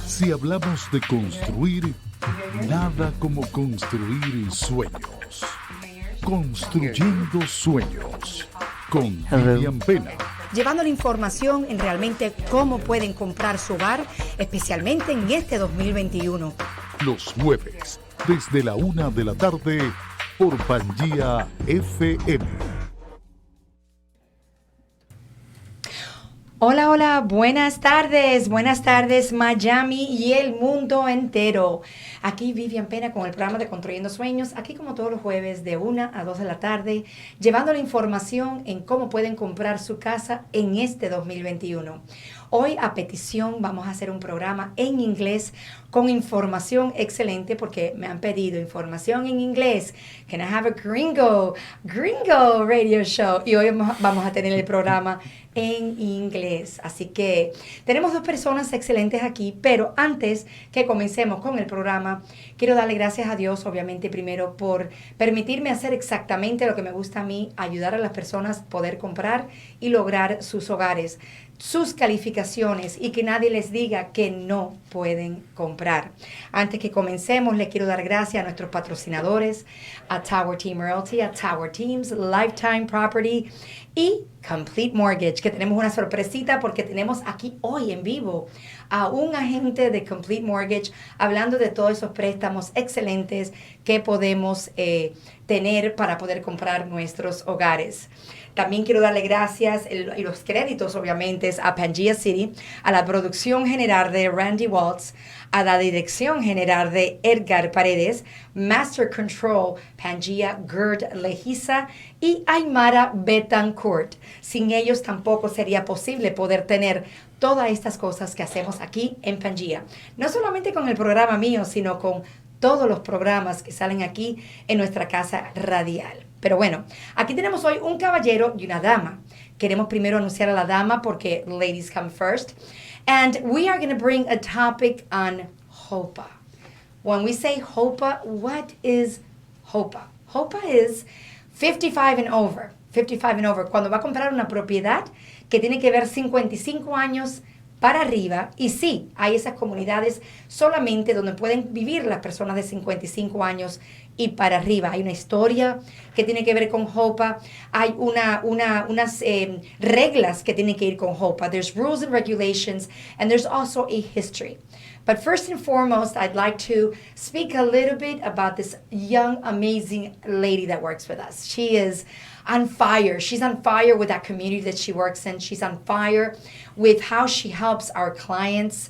Si hablamos de construir, nada como construir sueños. Construyendo Sueños con Vivian Pena. Llevando la información en realmente cómo pueden comprar su hogar, especialmente en este 2021. Los jueves, desde la 1 de la tarde, por Pangía FM. Hola, hola, buenas tardes Miami y el mundo entero. Aquí Vivian Pena con el programa de Construyendo Sueños, aquí como todos los jueves de 1 a 2 de la tarde, llevando la información en cómo pueden comprar su casa en este 2021. Hoy a petición vamos a hacer un programa en inglés con información excelente porque me han pedido información en inglés. Can I have a gringo radio show? Y hoy vamos a tener el programa en inglés. Así que tenemos dos personas excelentes aquí, pero antes que comencemos con el programa, quiero darle gracias a Dios, obviamente, primero por permitirme hacer exactamente lo que me gusta a mí, ayudar a las personas a poder comprar y lograr sus hogares, sus calificaciones y que nadie les diga que no pueden comprar. Antes que comencemos, le quiero dar gracias a nuestros patrocinadores, a Tower Team Realty, a Tower Teams, Lifetime Property y Complete Mortgage, que tenemos una sorpresita porque tenemos aquí hoy en vivo a un agente de Complete Mortgage hablando de todos esos préstamos excelentes que podemos tener para poder comprar nuestros hogares. También quiero darle gracias y los créditos, obviamente, a Pangea City, a la producción general de Randy Waltz, a la dirección general de Edgar Paredes, Master Control, Pangea Gerd Legiza y Aymara Betancourt. Sin ellos tampoco sería posible poder tener todas estas cosas que hacemos aquí en Pangea. No solamente con el programa mío, sino con todos los programas que salen aquí en nuestra casa radial. Pero bueno, aquí tenemos hoy un caballero y una dama. Queremos primero anunciar a la dama porque ladies come first. And we are going to bring a topic on Hopa. When we say Hopa, what is Hopa? Hopa is 55 and over. 55 and over. Cuando va a comprar una propiedad que tiene que ver 55 años para arriba, y sí, hay esas comunidades solamente donde pueden vivir las personas de 55 años y para arriba. Hay una historia que tiene que ver con Hopa, hay unas reglas que tienen que ir con Hopa. There's rules and regulations, and there's also a history. But first and foremost, I'd like to speak a little bit about this young, amazing lady that works with us. She is on fire. She's on fire with that community that she works in. She's on fire with how she helps our clients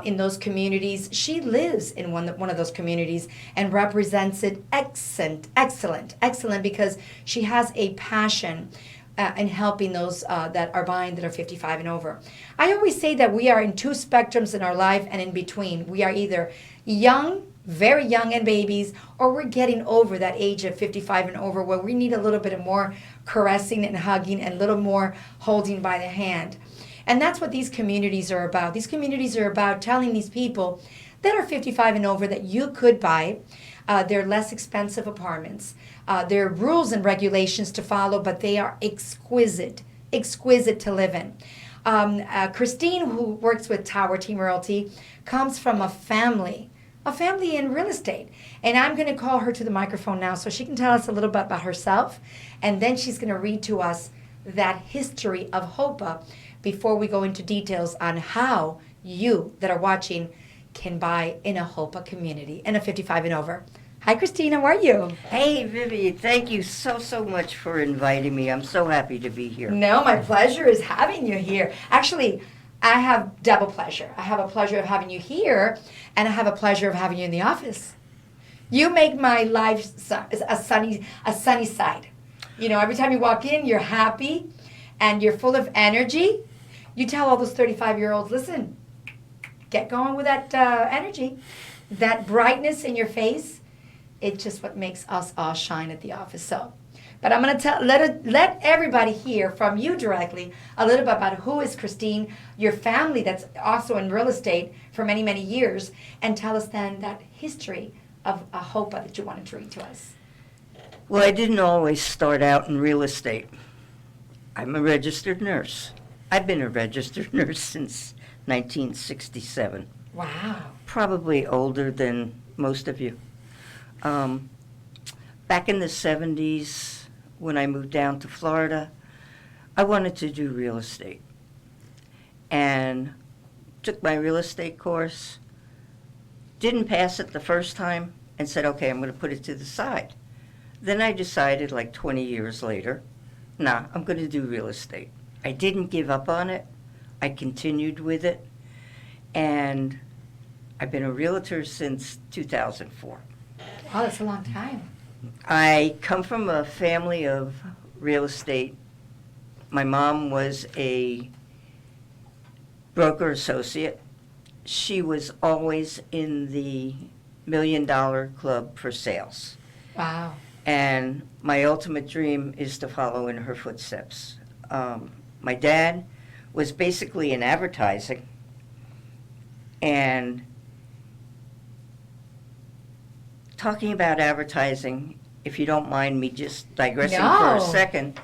in those communities. She lives in one of those communities and represents it excellent, because she has a passion in helping those that are buying that are 55 and over. I always say that we are in two spectrums in our life and in between. We are either young, very young and babies, or we're getting over that age of 55 and over where we need a little bit of more caressing and hugging and a little more holding by the hand. And that's what these communities are about. These communities are about telling these people that are 55 and over that you could buy. They're less expensive apartments. There are rules and regulations to follow, but they are exquisite to live in. Christine, who works with Tower Team Realty, comes from a family in real estate. And I'm going to call her to the microphone now so she can tell us a little bit about herself. And then she's going to read to us that history of Hopa before we go into details on how you that are watching can buy in a Hopa community in a 55 and over. Hi, Christine. How are you? Hey, Vivi. Thank you so much for inviting me. I'm so happy to be here. No, my pleasure is having you here. Actually, I have double pleasure. I have a pleasure of having you here, and I have a pleasure of having you in the office. You make my life a sunny side. You know, every time you walk in, you're happy, and you're full of energy. You tell all those 35-year-olds, listen, get going with that energy, that brightness in your face. It's just what makes us all shine at the office. So, but I'm going to let everybody hear from you directly a little bit about who is Christine, your family that's also in real estate for many, many years, and tell us then that history of a Hopa that you wanted to read to us. Well, I didn't always start out in real estate. I'm a registered nurse. I've been a registered nurse since 1967. Wow. Probably older than most of you. Back in the 70s, when I moved down to Florida, I wanted to do real estate. And took my real estate course, didn't pass it the first time, and said, okay, I'm going to put it to the side. Then I decided, like 20 years later, nah, I'm going to do real estate. I didn't give up on it. I continued with it. And I've been a realtor since 2004. Wow, that's a long time. I come from a family of real estate. My mom was a broker associate. She was always in the $1 Million Club for sales. Wow. And my ultimate dream is to follow in her footsteps. My dad was basically in advertising, and talking about advertising, if you don't mind me just digressing for a No. second,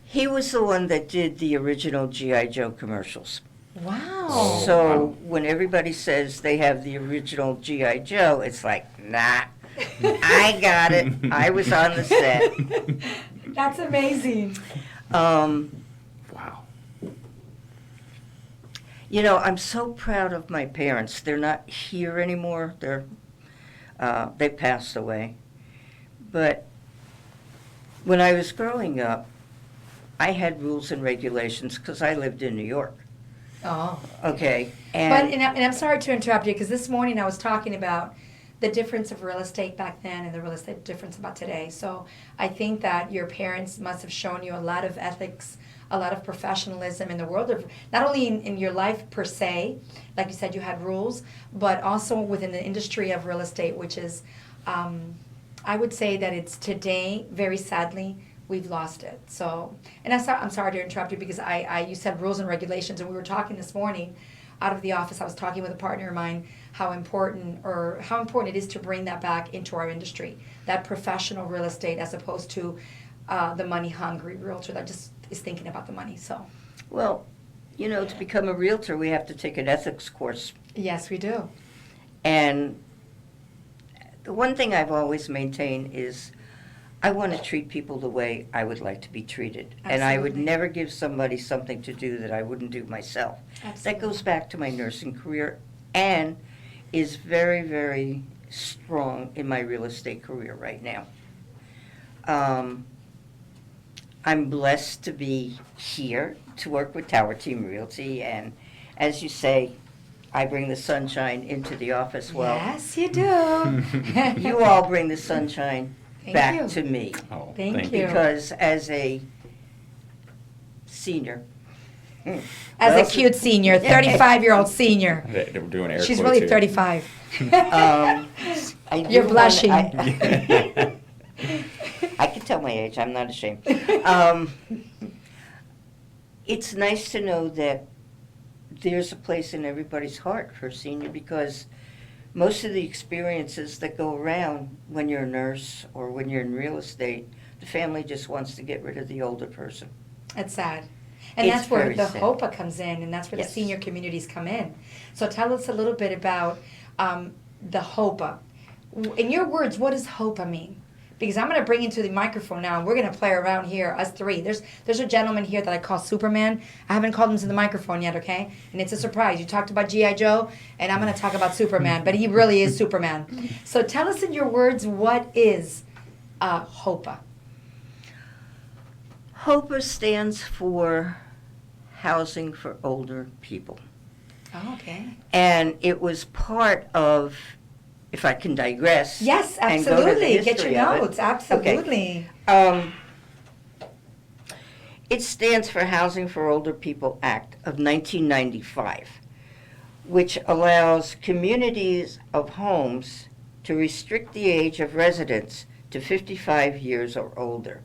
he was the one that did the original G.I. Joe commercials. Wow. So when everybody says they have the original G.I. Joe, it's like, nah, I got it. I was on the set. That's amazing. Wow. You know, I'm so proud of my parents. They're not here anymore. They passed away. But when I was growing up, I had rules and regulations because I lived in New York. Oh. Okay, And I'm sorry to interrupt you, because this morning I was talking about the difference of real estate back then and the real estate difference about today. So I think that your parents must have shown you a lot of ethics, a lot of professionalism in the world of, not only in your life per se, like you said, you had rules, but also within the industry of real estate, which is, I would say that it's today, very sadly, we've lost it. So, and I'm sorry to interrupt you, because you said rules and regulations, and we were talking this morning out of the office. I was talking with a partner of mine how important it is to bring that back into our industry, that professional real estate, as opposed to the money hungry realtor that just is thinking about the money. So, well, you know, to become a realtor, we have to take an ethics course. yes, we do. And the one thing I've always maintained is I want to treat people the way I would like to be treated. And I would Absolutely. never give somebody something to do that I wouldn't do myself. That goes back to my nursing career and is very, very strong in my real estate career right now. I'm blessed to be here to work with Tower Team Realty, and as you say, I bring the sunshine into the office. Well, Yes, you do. you all bring the sunshine Thank back you. to me. Oh, Thank you. Because as a senior, As well, a cute senior, 35-year-old senior. They were doing air She's quotes really here. 35. I You're do blushing. I can tell my age. I'm not ashamed. It's nice to know that there's a place in everybody's heart for a senior, because most of the experiences that go around when you're a nurse or when you're in real estate, the family just wants to get rid of the older person. It's sad. And It's that's where very the sad. Hopa comes in, and that's where Yes. the senior communities come in. So tell us a little bit about the Hopa. In your words, what does Hopa mean? Because I'm going to bring you to the microphone now, and we're going to play around here, us three. There's a gentleman here that I call Superman. I haven't called him to the microphone yet, okay? And it's a surprise. You talked about G.I. Joe, and I'm going to talk about Superman, but he really is Superman. So tell us in your words, what is Hopa? HOPA stands for Housing for Older People. Oh, okay. And it was part of, if I can digress. Yes, and go to the absolutely. Get history your of it. notes. Absolutely. It stands for Housing for Older People Act of 1995, which allows communities of homes to restrict the age of residents to 55 years or older.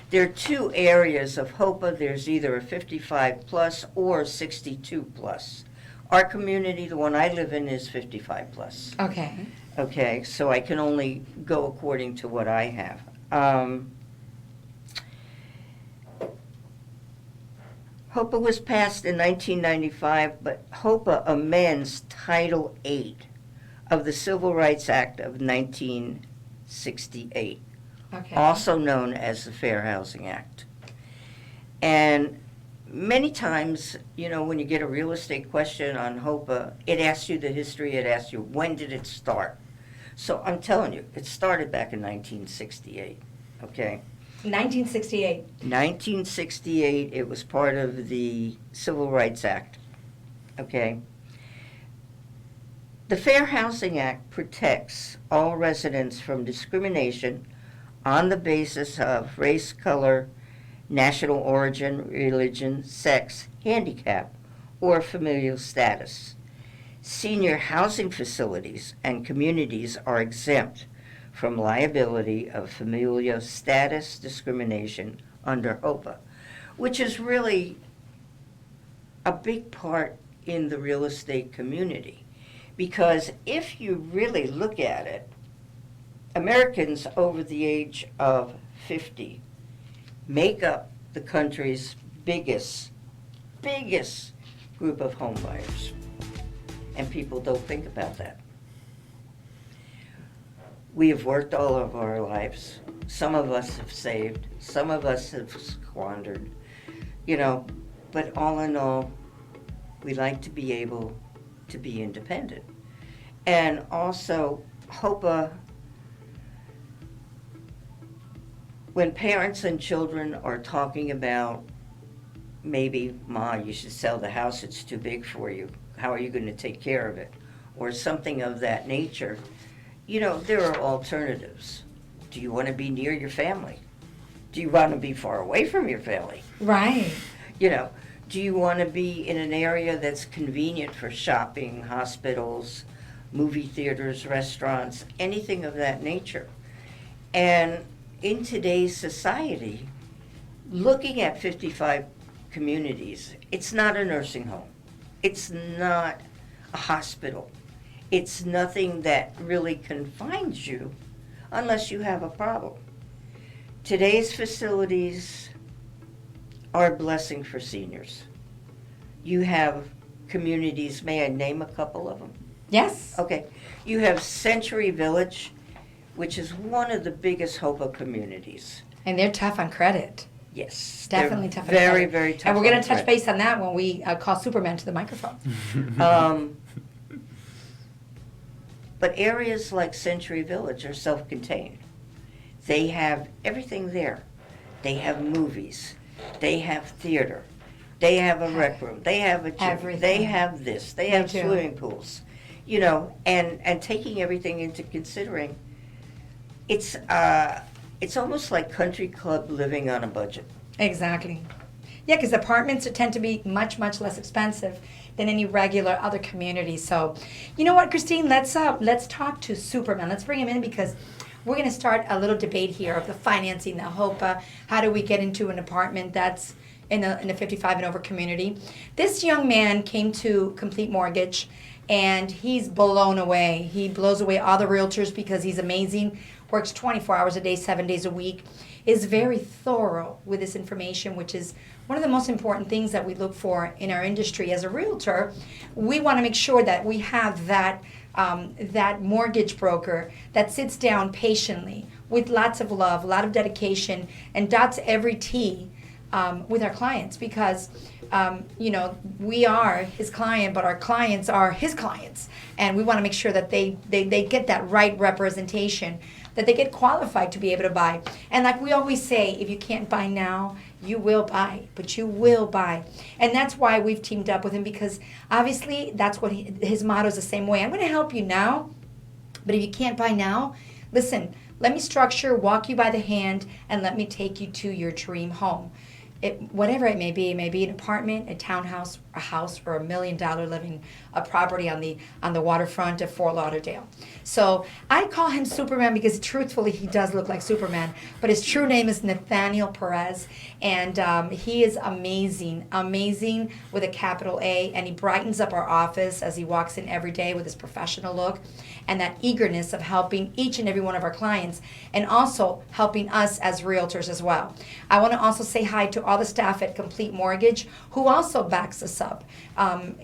There are two areas of HOPA. There's either a 55 plus or 62 plus. Our community, the one I live in, is 55 plus. Okay. Okay, so I can only go according to what I have. Hopa was passed in 1995, but Hopa amends Title VIII of the Civil Rights Act of 1968, Okay. also known as the Fair Housing Act. And many times, you know, when you get a real estate question on Hopa, it asks you the history, it asks you when did it start. So I'm telling you, it started back in 1968, okay? 1968. 1968, it was part of the Civil Rights Act, okay? The Fair Housing Act protects all residents from discrimination on the basis of race, color, national origin, religion, sex, handicap, or familial status. Senior housing facilities and communities are exempt from liability of familial status discrimination under Hopa, which is really a big part in the real estate community. Because if you really look at it, Americans over the age of 50 make up the country's biggest group of home buyers. And people don't think about that. We have worked all of our lives. Some of us have saved, some of us have squandered, you know, but all in all, we like to be able to be independent. And also, Hopa, when parents and children are talking about, maybe, Ma, you should sell the house, it's too big for you, how are you going to take care of it? Or something of that nature. You know, there are alternatives. Do you want to be near your family? Do you want to be far away from your family? Right. You know, do you want to be in an area that's convenient for shopping, hospitals, movie theaters, restaurants, anything of that nature? And in today's society, looking at 55 communities, it's not a nursing home. It's not a hospital. It's nothing that really confines you unless you have a problem. Today's facilities are a blessing for seniors. You have communities, may I name a couple of them? Yes. Okay. You have Century Village, which is one of the biggest Hopa communities. And they're tough on credit. Yes. Definitely they're tough on very, credit. very tough. And we're going on to touch credit. base on that when we call Superman to the microphone. But areas like Century Village are self-contained. They have everything there. They have movies. They have theater. They have a rec room. They have a gym. Everything. They have this. They have do. swimming pools. You know, and taking everything into considering, it's almost like country club living on a budget. Exactly. Yeah, because apartments tend to be much, much less expensive than any regular other community. So, you know what, Christine? Let's talk to Superman. Let's bring him in because we're going to start a little debate here of the financing, the Hopa. How do we get into an apartment that's in a 55 and over community? This young man came to Complete Mortgage, and he's blown away. He blows away all the realtors because he's amazing. Works 24 hours a day, 7 days a week. Is very thorough with this information, which is one of the most important things that we look for in our industry. As a realtor, we want to make sure that we have that mortgage broker that sits down patiently with lots of love, a lot of dedication, and dots every T with our clients because, you know, we are his client, but our clients are his clients. And we want to make sure that they get that right representation, that they get qualified to be able to buy. And like we always say, if you can't buy now, you will buy, but you will buy. And that's why we've teamed up with him because obviously that's what his motto is the same way. I'm going to help you now, but if you can't buy now, listen, let me structure, walk you by the hand, and let me take you to your dream home. Whatever it may be an apartment, a townhouse, a house or $1 million living a property on the waterfront of Fort Lauderdale. So I call him Superman because truthfully he does look like Superman, but his true name is Nathaniel Perez, and he is amazing with a capital A, and he brightens up our office as he walks in every day with his professional look and that eagerness of helping each and every one of our clients and also helping us as realtors as well. I want to also say hi to all the staff at Complete Mortgage who also backs us up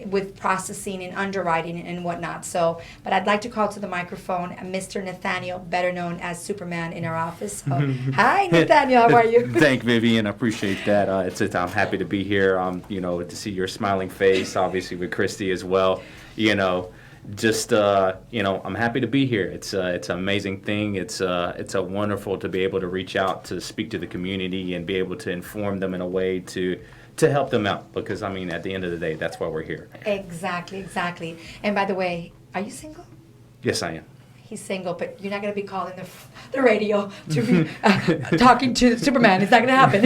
with processing and underwriting and whatnot. So, but I'd like to call to the microphone Mr. Nathaniel, better known as Superman in our office. So, hi, Nathaniel, how are you? Thank Vivian, I appreciate that. I'm happy to be here. To see your smiling face, obviously with Christy as well. I'm happy to be here. It's an amazing thing. It's a wonderful to be able to reach out to speak to the community and be able to inform them in a way to help them out, because at the end of the day, that's why we're here. Exactly. And by the way, are you single? Yes, I am. He's single, but you're not going to be calling the radio to be talking to Superman. It's not going to happen.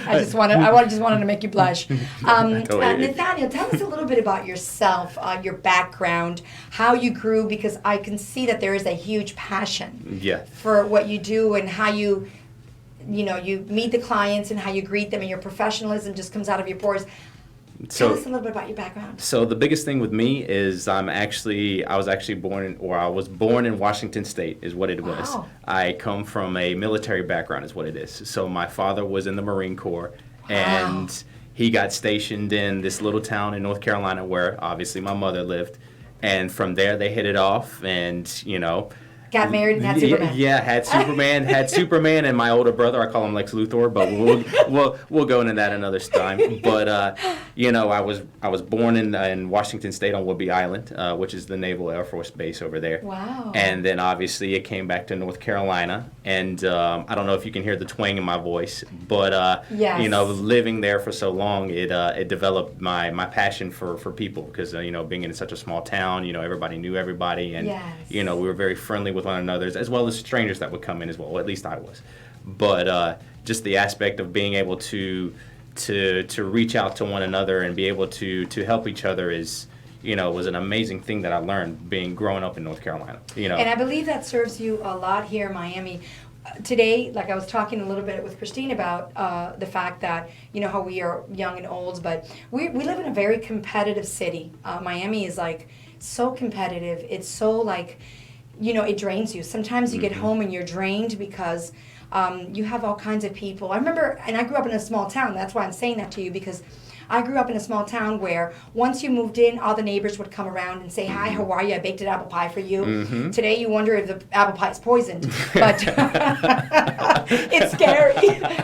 I just wanted to make you blush. Nathaniel, tell us a little bit about yourself, your background, how you grew, because I can see that there is a huge passion for what you do and how you meet the clients and how you greet them, and your professionalism just comes out of your pores. Tell us a little bit about your background. So the biggest thing with me is I was born in Washington State is what it was. Wow. I come from a military background is what it is. So my father was in the Marine Corps, and he got stationed in this little town in North Carolina where obviously my mother lived. And from there they hit it off and, got married and had Superman. Yeah, had Superman, and my older brother. I call him Lex Luthor, but we'll go into that another time. But I was born in Washington State on Whidbey Island, which is the Naval Air Force base over there. Wow. And then obviously it came back to North Carolina, and I don't know if you can hear the twang in my voice, but yes. Living there for so long, it developed my passion for people, because being in such a small town, everybody knew everybody, and yes. we were very friendly with one another, as well as strangers that would come in as well. At least I was. But just the aspect of being able to reach out to one another and be able to help each other was an amazing thing that I learned growing up in North Carolina. And I believe that serves you a lot here in Miami. Today, like I was talking a little bit with Christine about the fact that, how we are young and old, but we live in a very competitive city. Miami is so competitive. It's so it drains you. Sometimes you get home and you're drained because you have all kinds of people. I remember, and I grew up in a small town. That's why I'm saying that to you, because I grew up in a small town where once you moved in, all the neighbors would come around and say, hi, how are you? I baked an apple pie for you. Mm-hmm. Today you wonder if the apple pie is poisoned. But it's scary.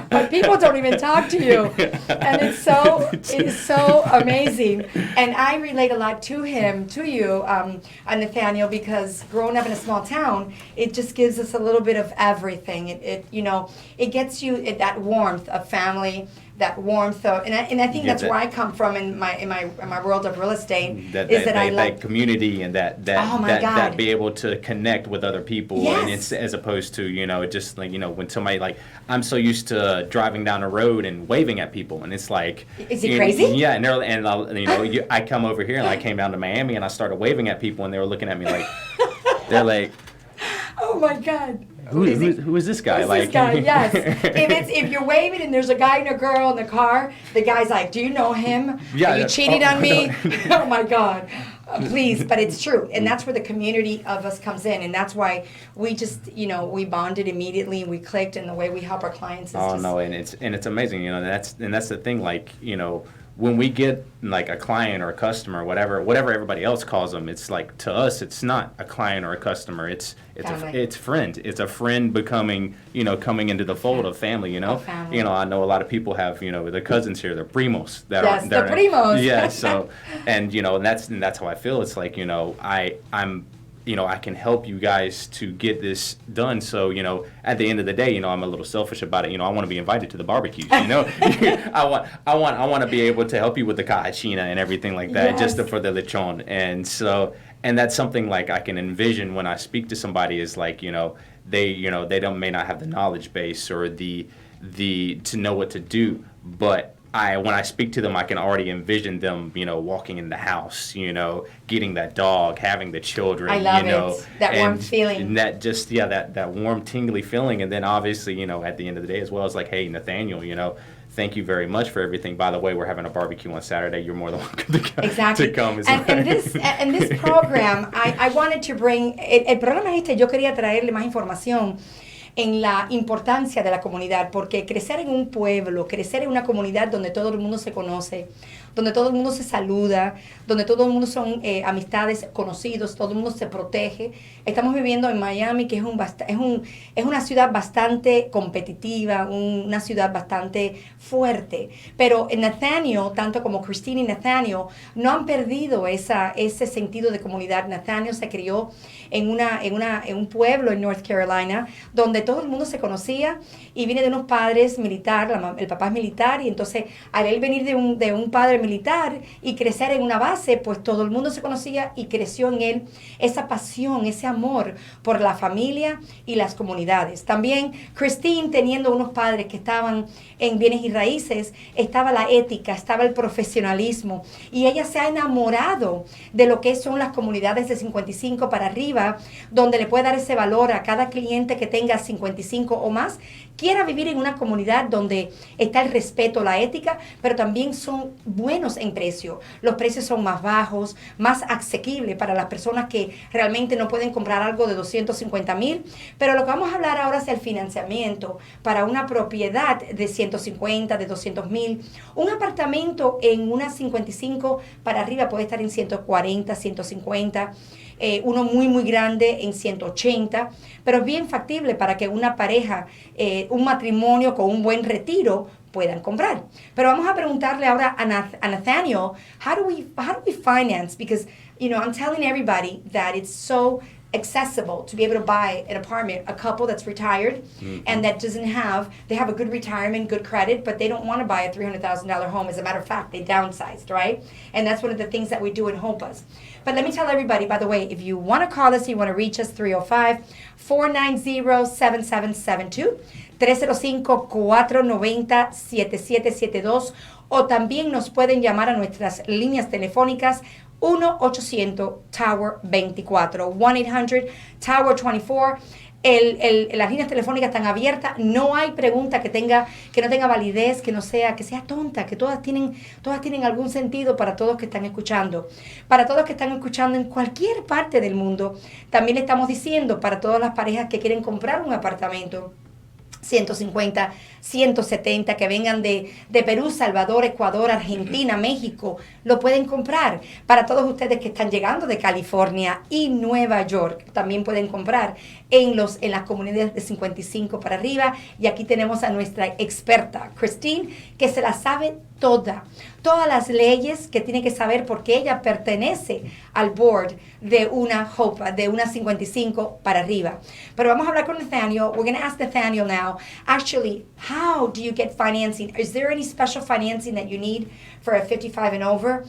But people don't even talk to you. And it is so amazing. And I relate a lot to you, Nathaniel, because growing up in a small town, it just gives us a little bit of everything. It gets you that warmth of family, that warmth of, and I think that's where I come from in my world of real estate. I like community and that be able to connect with other people. Yes. And it's, as opposed to just when somebody I'm so used to driving down the road and waving at people, and it's like, is it crazy? Yeah, and I come over here and I came down to Miami and I started waving at people and they were looking at me like they're like, oh my God. Who is this guy? This guy, yes. If you're waving and there's a guy and a girl in the car, the guy's like, do you know him? Yeah, Are you cheating on me? Oh my God. Please, but it's true. And that's where the community of us comes in. And that's why we just, we bonded immediately and we clicked, and the way we help our clients is and it's amazing, that's the thing, when we get a client or a customer, whatever everybody else calls them, it's to us, it's not a client or a customer. It's friend. It's a friend becoming, coming into the fold of family. Family. I know a lot of people have, their cousins here, their primos. The primos. Yeah. So, and that's how I feel. It's I'm. I can help you guys to get this done. So, at the end of the day, I'm a little selfish about it. I want to be invited to the barbecues, I want to be able to help you with the cachina and everything like that, yes. just for the lechon. And so, and that's something I can envision when I speak to somebody is they may not have the knowledge base or the to know what to do, but when I speak to them, I can already envision them, walking in the house, getting that dog, having the children. I love it. That warm feeling. And that just, that warm, tingly feeling. And then obviously, at the end of the day as well, it's like, hey, Nathaniel, thank you very much for everything. By the way, we're having a barbecue on Saturday. You're more than welcome to come. As well. And this program, I wanted to bring, el programa yo quería traerle más información en la importancia de la comunidad, porque crecer en un pueblo, crecer en una comunidad donde todo el mundo se conoce, donde todo el mundo se saluda, donde todo el mundo son amistades conocidos, todo el mundo se protege. Estamos viviendo en Miami, que es una ciudad bastante competitiva, una ciudad bastante fuerte. Pero Nathaniel, tanto como Christine y Nathaniel, no han perdido ese sentido de comunidad. Nathaniel se crió en un pueblo en North Carolina, donde todo el mundo se conocía y viene de unos padres militares, el papá es militar, y entonces al él venir de un padre militar y crecer en una base, pues todo el mundo se conocía y creció en él esa pasión, ese amor por la familia y las comunidades. También Christine, teniendo unos padres que estaban en bienes y raíces, estaba la ética, estaba el profesionalismo, y ella se ha enamorado de lo que son las comunidades de 55 para arriba, donde le puede dar ese valor a cada cliente que tenga 55 o más, quiera vivir en una comunidad donde está el respeto, la ética, pero también son buenos en precio. Los precios son más bajos, más asequibles para las personas que realmente no pueden comprar algo de 250,000. Pero lo que vamos a hablar ahora es el financiamiento para una propiedad de 150, de 200,000. Un apartamento en una 55 para arriba puede estar en 140, 150. Uno muy, muy grande en 180, pero es bien factible para que una pareja, un matrimonio con un buen retiro puedan comprar. Pero vamos a preguntarle ahora a Nathaniel, how do we finance? Because, I'm telling everybody that it's so accessible to be able to buy an apartment, a couple that's retired and that they have a good retirement, good credit, but they don't want to buy a $300,000 home. As a matter of fact, they downsized, right? And that's one of the things that we do in Hopas. But let me tell everybody, by the way, if you want to call us, you want to reach us, 305-490-7772, 305-490-7772, o también nos pueden llamar a nuestras líneas telefónicas 1-800-TOWER-24, 1-800-TOWER-24. Las líneas telefónicas están abiertas, no hay pregunta que no tenga validez, que sea tonta, que todas tienen algún sentido para todos que están escuchando. Para todos que están escuchando en cualquier parte del mundo, también le estamos diciendo para todas las parejas que quieren comprar un apartamento, 150, 170, que vengan de Perú, Salvador, Ecuador, Argentina, México, lo pueden comprar. Para todos ustedes que están llegando de California y Nueva York, también pueden comprar en las comunidades de 55 para arriba. Y aquí tenemos a nuestra experta, Christine, que se la sabe todas las leyes que tiene que saber, porque ella pertenece al board de una Hopa, de una 55 para arriba. Pero vamos a hablar con Nathaniel. We're going to ask Nathaniel now, actually, how do you get financing? Is there any special financing that you need for a 55 and over?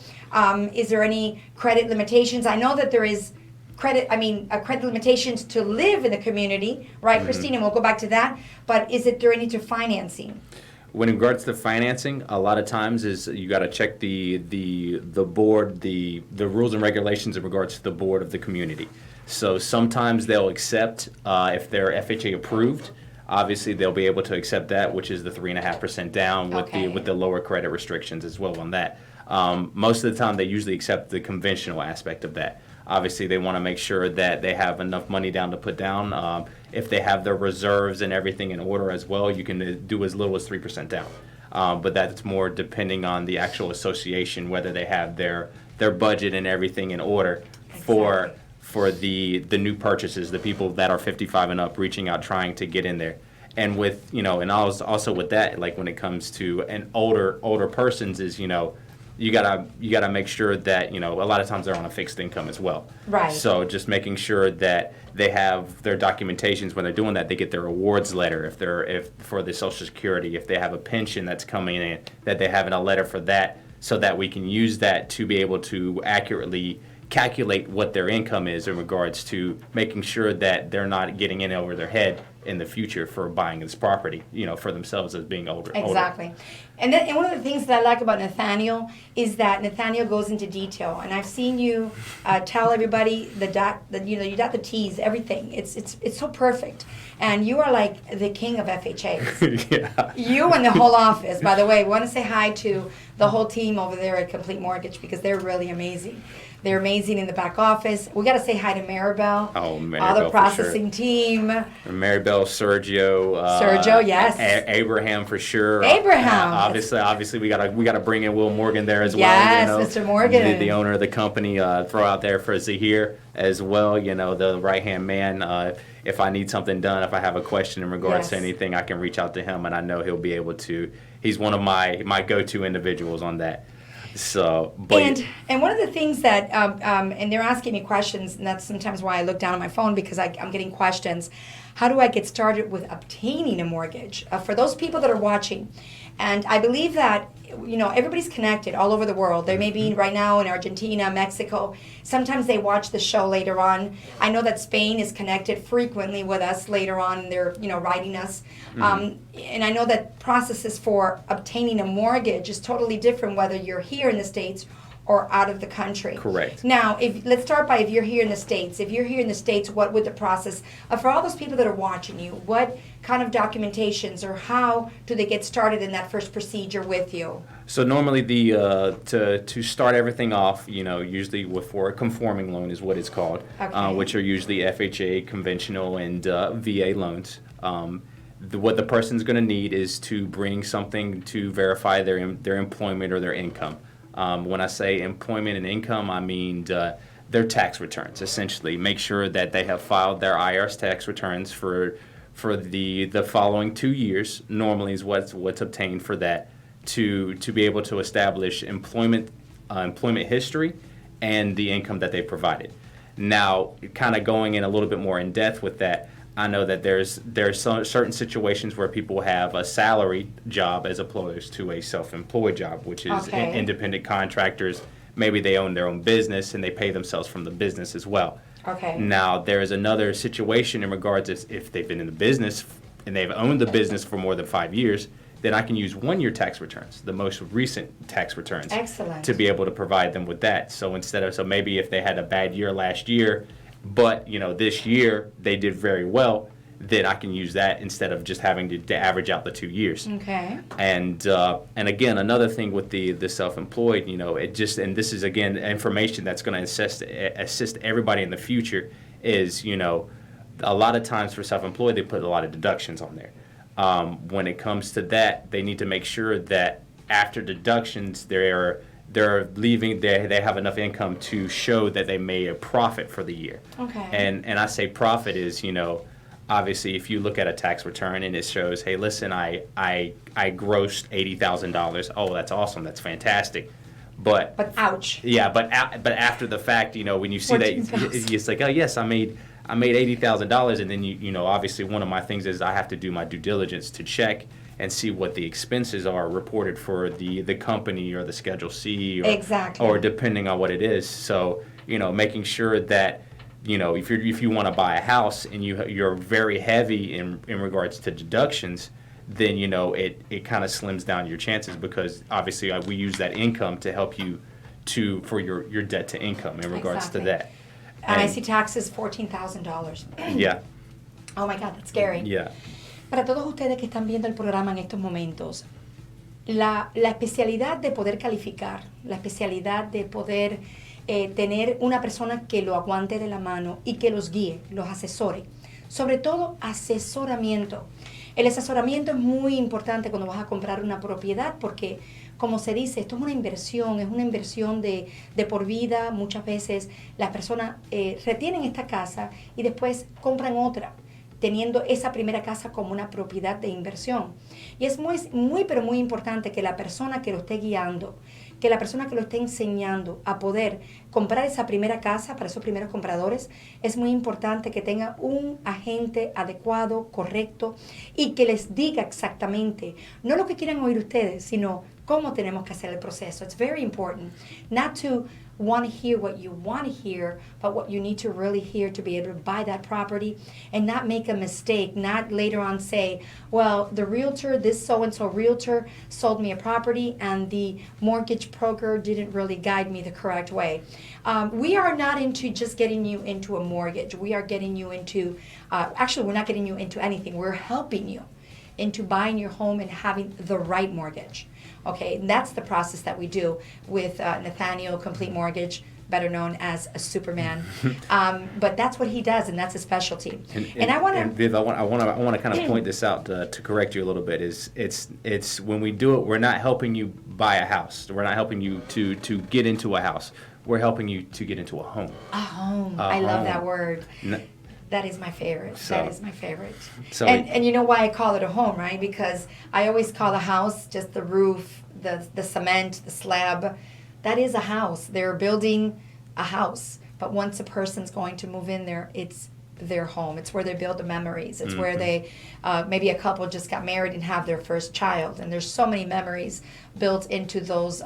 Is there any credit limitations? I know that there is credit limitations to live in the community, right, Christine? And we'll go back to that. But is there any to financing? When in regards to financing, a lot of times is you got to check the board, the rules and regulations in regards to the board of the community. So sometimes they'll accept if they're FHA approved. Obviously, they'll be able to accept that, which is the 3.5% down with the lower credit restrictions as well on that. Most of the time, they usually accept the conventional aspect of that. Obviously, they want to make sure that they have enough money down to put down. If they have their reserves and everything in order as well, you can do as little as 3% down. But that's more depending on the actual association, whether they have their budget and everything in order for the new purchases, the people that are 55 and up reaching out, trying to get in there. And with, and also with that, like when it comes to an older persons is, you gotta make sure that, a lot of times they're on a fixed income as well. Right. So just making sure that they have their documentations when they're doing that. They get their awards letter if for the Social Security, if they have a pension that's coming in, that they have a letter for that, so that we can use that to be able to accurately calculate what their income is in regards to making sure that they're not getting in over their head in the future for buying this property, for themselves as being older. Exactly. And one of the things that I like about Nathaniel is that Nathaniel goes into detail. And I've seen you tell everybody you dot the T's, everything. It's so perfect. And you are like the king of FHAs. Yeah. You and the whole office. By the way, I want to say hi to the whole team over there at Complete Mortgage because they're really amazing. They're amazing in the back office. We got to say hi to Maribel. Oh, Maribel, all the processing for sure. team. Maribel, Sergio. Sergio, yes. Abraham for sure. Abraham. Obviously, we gotta bring in Will Morgan there as well. Yes, Mr. Morgan. The owner of the company. Throw out there for Zahir as well. The right hand man. If I need something done, if I have a question in regards to anything, I can reach out to him, and I know he'll be able to. He's one of my go-to individuals on that. So, but and one of the things that and they're asking me questions, and that's sometimes why I look down at my phone because I'm getting questions. How do I get started with obtaining a mortgage? For those people that are watching, and I believe that everybody's connected all over the world. They may be right now in Argentina, Mexico. Sometimes they watch the show later on. I know that Spain is connected frequently with us later on, and they're writing us. And I know that processes for obtaining a mortgage is totally different whether you're here in the States or out of the country. Correct. Now, let's start by if you're here in the States. If you're here in the States, what would the process, for all those people that are watching you, what kind of documentations or how do they get started in that first procedure with you? So normally to start everything off, usually for a conforming loan is what it's called, which are usually FHA, conventional, and VA loans. What the person's going to need is to bring something to verify their employment or their income. When I say employment and income, I mean their tax returns. Essentially, make sure that they have filed their IRS tax returns for the following 2 years. Normally, is what's obtained for that to be able to establish employment history and the income that they provided. Now, kind of going in a little bit more in depth with that. I know that there's some certain situations where people have a salary job as opposed to a self-employed job, which is independent contractors. Maybe they own their own business and they pay themselves from the business as well. Okay. Now, there's another situation in regards if they've been in the business and they've owned the business for more than 5 years, then I can use 1-year tax returns, the most recent tax returns. Excellent. To be able to provide them with that. So maybe if they had a bad year last year, but this year they did very well, then I can use that instead of just having to average out the 2 years. Okay. And again, another thing with the self-employed, and this is again information that's going to assist everybody in the future is a lot of times for self-employed they put a lot of deductions on there. When it comes to that, they need to make sure that after deductions they're leaving, they have enough income to show that they made a profit for the year. Okay. And I say profit is, obviously if you look at a tax return and it shows, hey, listen, I grossed $80,000. Oh, that's awesome. That's fantastic. But ouch. Yeah, but after the fact, when you see that, it's like, oh yes, I made $80,000, and then obviously one of my things is I have to do my due diligence to check and see what the expenses are reported for the company or the Schedule C or depending on what it is. So, making sure that, if you want to buy a house and you're very heavy in regards to deductions, then, it kind of slims down your chances because obviously we use that income to help you for your debt to income in regards to that. And I see taxes $14,000. Yeah. Oh my God, that's scary. Yeah. Para todos ustedes que están viendo el programa en estos momentos, la especialidad de poder calificar, la especialidad de poder tener una persona que lo aguante de la mano y que los guíe, los asesore. Sobre todo, asesoramiento. El asesoramiento es muy importante cuando vas a comprar una propiedad porque, como se dice, esto es una inversión de por vida. Muchas veces las personas retienen esta casa y después compran otra, teniendo esa primera casa como una propiedad de inversión. Y es pero muy importante que la persona que lo esté guiando, que la persona que lo esté enseñando a poder comprar esa primera casa para esos primeros compradores, es muy importante que tenga un agente adecuado, correcto, y que les diga exactamente, no lo que quieran oír ustedes, sino cómo tenemos que hacer el proceso. It's very important not to want to hear what you want to hear, but what you need to really hear to be able to buy that property and not make a mistake, not later on say, well, the realtor, this so-and-so realtor sold me a property and the mortgage broker didn't really guide me the correct way. We are not into just getting you into a mortgage. We are getting you into, actually, we're not getting you into anything. We're helping you into buying your home and having the right mortgage. Okay, and that's the process that we do with Nathaniel Complete Mortgage, better known as a Superman. But that's what he does, and that's his specialty. And I want to, Viv, I want to kind of point this out to correct you a little bit. It's when we do it, we're not helping you buy a house. We're not helping you to get into a house. We're helping you to get into a home. A home. I love that word. That is my favorite. That is my favorite. So and you know why I call it a home, right? Because I always call a house just the roof, the cement, the slab. That is a house. They're building a house. But once a person's going to move in there, it's their home. It's where they build the memories. It's where they, maybe a couple just got married and have their first child. And there's so many memories built into those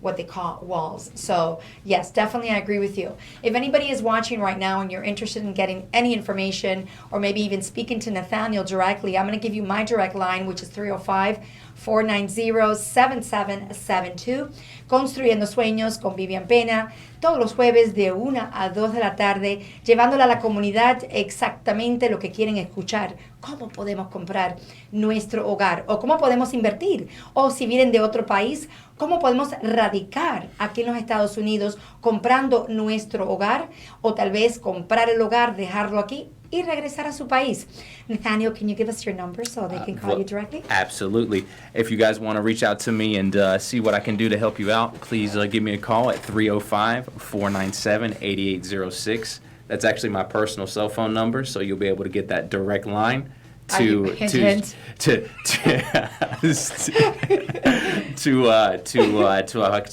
what they call walls. So yes, definitely I agree with you. If anybody is watching right now and you're interested in getting any information or maybe even speaking to Nathaniel directly, I'm going to give you my direct line, which is 305-490-7772. Construyendo Sueños con Vivian Pena, todos los jueves de 1 a 2 de la tarde, llevándole a la comunidad exactamente lo que quieren escuchar. ¿Cómo podemos comprar nuestro hogar? ¿O cómo podemos invertir? O si vienen de otro país, ¿cómo podemos radicar aquí en los Estados Unidos comprando nuestro hogar? O tal vez comprar el hogar, dejarlo aquí y regresar a su país. Nathaniel, can you give us your number so they can call you directly? Absolutely. If you guys want to reach out to me and see what I can do to help you out, please give me a call at 305-497-8806. That's actually my personal cell phone number, so you'll be able to get that direct line so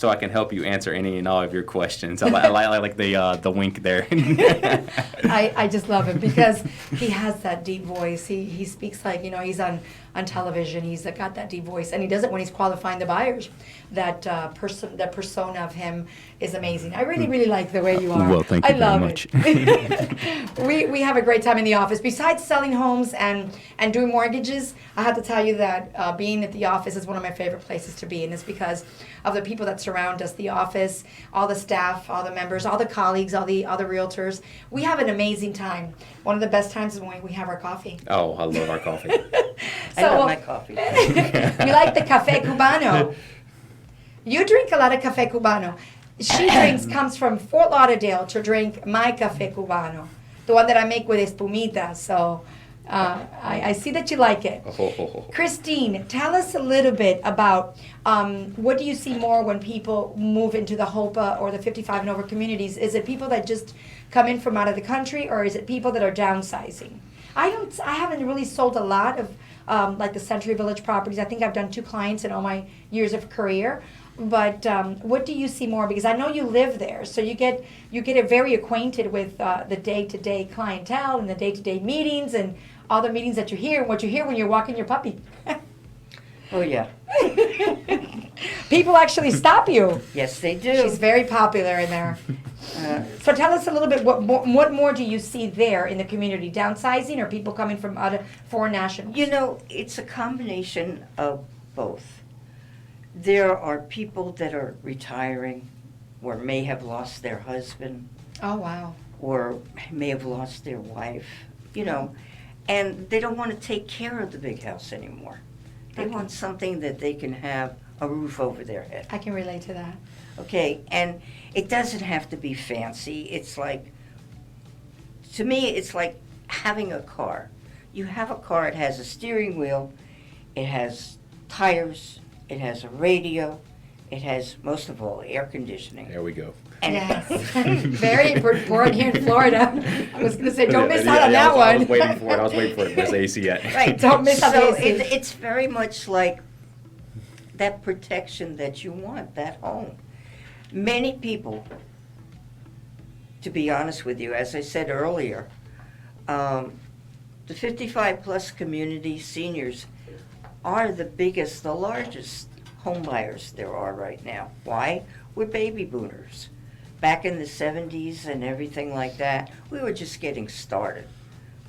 I can help you answer any and all of your questions. I like the wink there. I just love it because he has that deep voice. He speaks like, he's on television. He's got that deep voice, and he does it when he's qualifying the buyers. That persona of him is amazing. I really, really like the way you are. Well, thank you very much. We have a great time in the office. Besides selling homes and doing mortgages, I have to tell you that being at the office is one of my favorite places to be, and it's because of the people that surround us, the office, all the staff, all the members, all the colleagues, all the other realtors. We have an amazing time. One of the best times is when we have our coffee. Oh, I love our coffee. I love my coffee. We like the Café Cubano. You drink a lot of Café Cubano. She comes from Fort Lauderdale to drink my Café Cubano, the one that I make with espumita. So I see that you like it. Christine, tell us a little bit about what do you see more when people move into the Hopa or the 55 and over communities? Is it people that just come in from out of the country, or is it people that are downsizing? I haven't really sold a lot of like the Century Village properties. I think I've done 2 clients in all my years of career. But what do you see more? Because I know you live there, so you get very acquainted with the day-to-day clientele and the day-to-day meetings and all the meetings that you hear and what you hear when you're walking your puppy. Oh, yeah. People actually stop you. Yes, they do. She's very popular in there. So tell us a little bit, what more do you see there in the community? Downsizing or people coming from other foreign nationals? It's a combination of both. There are people that are retiring or may have lost their husband. Oh, wow. Or may have lost their wife, and they don't want to take care of the big house anymore. They want something that they can have a roof over their head. I can relate to that. Okay, and it doesn't have to be fancy. It's like, to me, it's like having a car. You have a car, it has a steering wheel, it has tires, it has a radio, it has, most of all, air conditioning. There we go. And yes. Very important here in Florida. I was going to say, don't miss out on that one. I was waiting for it. Where's AC yet? Right. Don't miss out So on AC. it's very much like that protection that you want, that home. Many people, to be honest with you, as I said earlier, the 55-plus community seniors are the biggest, the largest home buyers there are right now. Why? We're baby boomers. back in the 70s and everything like that, we were just getting started.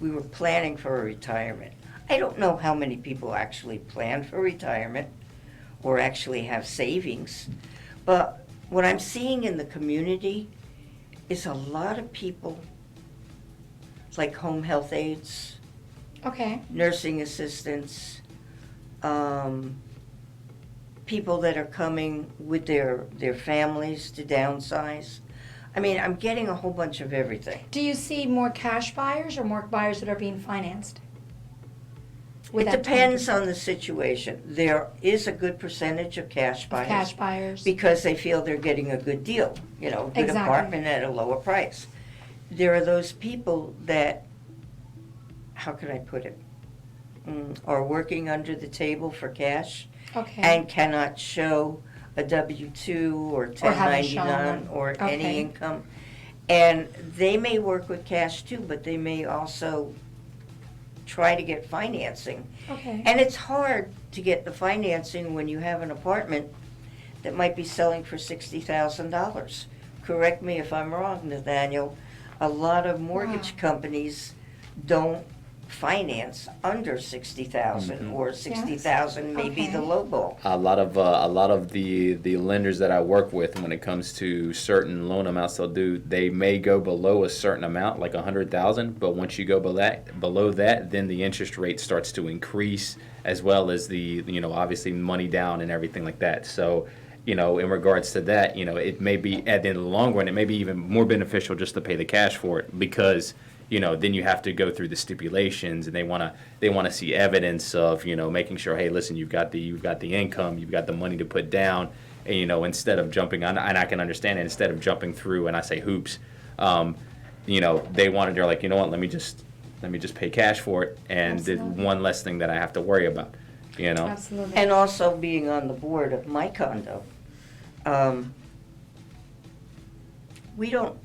We were planning for a retirement. I don't know how many people actually plan for retirement or actually have savings, but what I'm seeing in the community is a lot of people, like home health aides, Okay. nursing assistants, people that are coming with their families to downsize. I mean, I'm getting a whole bunch of everything. Do you see more cash buyers or more buyers that are being financed? It depends on the situation. There is a good percentage of cash buyers. Cash buyers. Because they feel they're getting a good deal, you know, good Exactly. apartment at a lower price. There are those people that, how can I put it, are working under the table for cash Okay. and cannot show a W-2 or haven't shown 1099 one. or Okay. any income. And they may work with cash too, but they may also try to get financing. Okay. And it's hard to get the financing when you have an apartment that might be selling for $60,000. Correct me if I'm wrong, Nathaniel. A lot of mortgage Wow. companies don't finance under 60,000 or 60,000 may be Okay. the low ball. A lot of the lenders that I work with, when it comes to certain loan amounts they'll do, they may go below a certain amount, like 100,000. But once you go below that, then the interest rate starts to increase, as well as the obviously money down and everything like that. So, in regards to that, it may be at the end of the long run, it may be even more beneficial just to pay the cash for it, because then you have to go through the stipulations, and they want to see evidence of, making sure, hey, listen, you've got the income, you've got the money to put down, and, instead of jumping on, and I can understand it, instead of jumping through, and I say hoops, they're like, what, let me just pay cash for it, and there's Absolutely. one less thing that I have to worry about, Absolutely. And also being on the board of my condo, we don't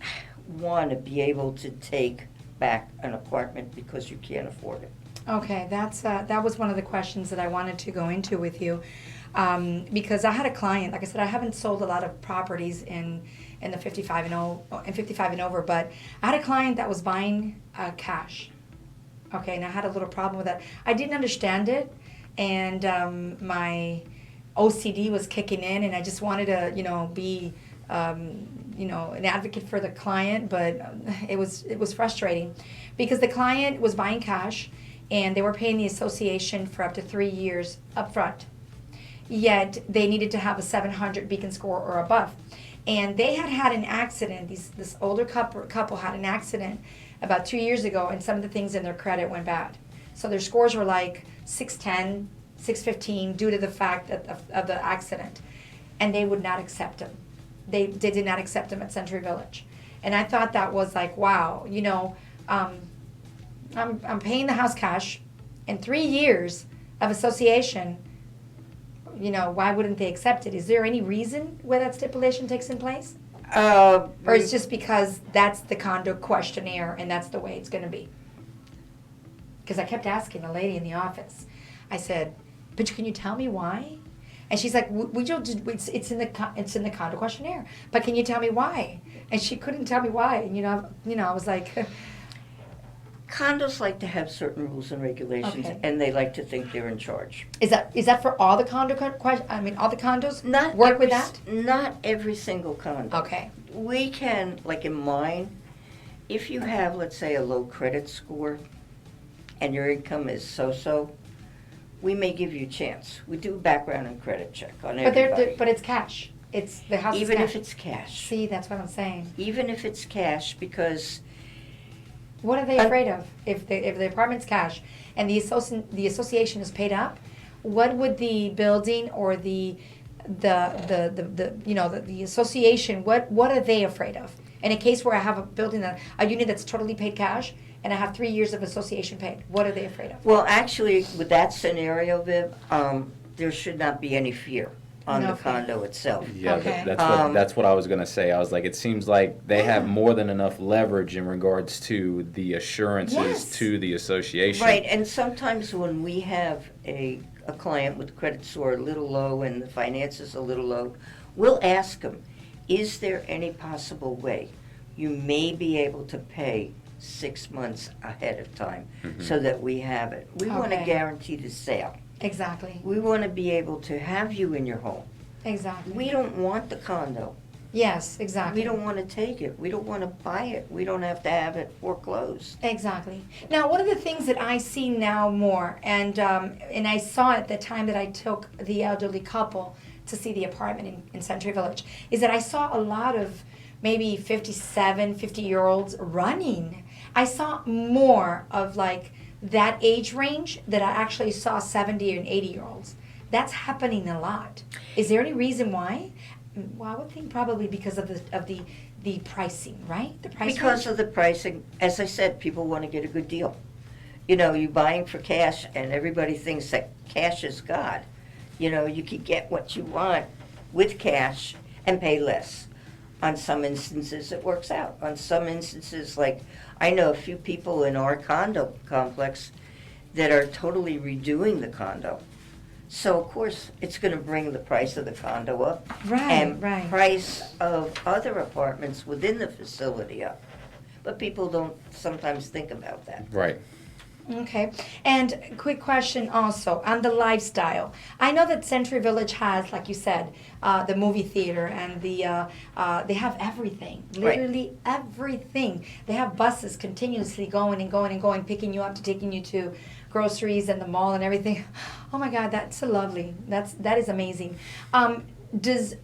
want to be able to take back an apartment because you can't afford it. Okay, that was one of the questions that I wanted to go into with you, because I had a client. Like I said, I haven't sold a lot of properties in the 55 and over, but I had a client that was buying cash. Okay, and I had a little problem with that. I didn't understand it, and my OCD was kicking in, and I just wanted to, be an advocate for the client, but it was frustrating because the client was buying cash and they were paying the association for up to 3 years up front. Yet they needed to have a 700 beacon score or above. And they had an accident. This older couple had an accident about 2 years ago, and some of the things in their credit went bad. So their scores were like 610, 615 due to the fact of the accident. And they would not accept them. They did not accept them at Century Village. And I thought that was like, wow, I'm paying the house cash, and 3 years of association, why wouldn't they accept it? Is there any reason why that stipulation takes in place? Or it's just because that's the condo questionnaire and that's the way it's going to be? Because I kept asking a lady in the office. I said, but can you tell me why? And she's like, it's in the condo questionnaire. But can you tell me why? And she couldn't tell me why. And I was like, Condos like to have certain rules and regulations, Okay. and they like to think they're in charge. is that for all the all the condos? Not work every, with that? Not every single condo. Okay. We can, like in mine, if you have, let's say, a low credit score and your income is so-so, we may give you a chance. We do a background and credit check on everybody. But it's cash. It's the house. Even is if cash. it's cash. See, that's what I'm saying. Even if it's cash, because What are they afraid of? If the apartment's cash and the association is paid up, what would the building or the association, what are they afraid of? In a case where I have a unit that's totally paid cash and I have 3 years of association paid, what are they afraid of? well, actually, with that scenario, Viv, there should not be any fear on the Okay. condo itself. Yeah, Okay. that's what I was gonna say. I was like, it seems like they have more than enough leverage in regards to the assurances Yes. to the association. Right, and sometimes when we have a client with credit score a little low and the finances a little low, we'll ask them, is there any possible way you may be able to pay 6 months ahead of time so that we have it? We want to Okay. guarantee the sale. Exactly. We want to be able to have you in your home. Exactly. We don't want the condo. Yes, exactly. We don't want to take it. We don't want to buy it. We don't have to have it foreclosed. Exactly. Now, one of the things that I see now more, and I saw at the time that I took the elderly couple to see the apartment in Century Village, is that I saw a lot of maybe 57, 50-year-olds running. I saw more of like that age range that I actually saw 70 and 80-year-olds. That's happening a lot. Is there any reason why? Well, I would think probably because of the pricing, right? The price Because range? of the pricing, as I said, people want to get a good deal. You know, you're buying for cash, and everybody thinks that cash is God. You know, you could get what you want with cash and pay less. On some instances, it works out. On some instances, like I know a few people in our condo complex that are totally redoing the condo. So, of course, it's going to bring the price of the condo up. Right, And right. price of other apartments within the facility up. But people don't sometimes think about that. Right. Okay. And quick question also on the lifestyle. I know that Century Village has, like you said, the movie theater and they have everything, Right. literally everything. They have buses continuously going and going and going, picking you up to taking you to groceries and the mall and everything. Oh my God, that's so lovely. That is amazing. Does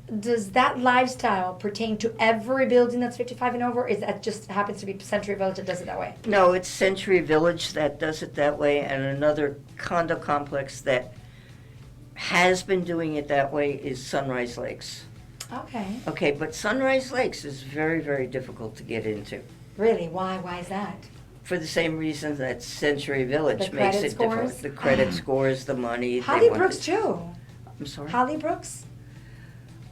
that lifestyle pertain to every building that's 55 and over? Or is that just happens to be Century Village that does it that way? No, it's Century Village that does it that way, and another condo complex that has been doing it that way is Sunrise Lakes. Okay. Okay, but Sunrise Lakes is very, very difficult to get into Really? Why? Why is that? for the same reason that Century Village The makes credit it difficult. scores? The credit scores, the money. they Hollybrook's want too. I'm sorry? Hollybrook's?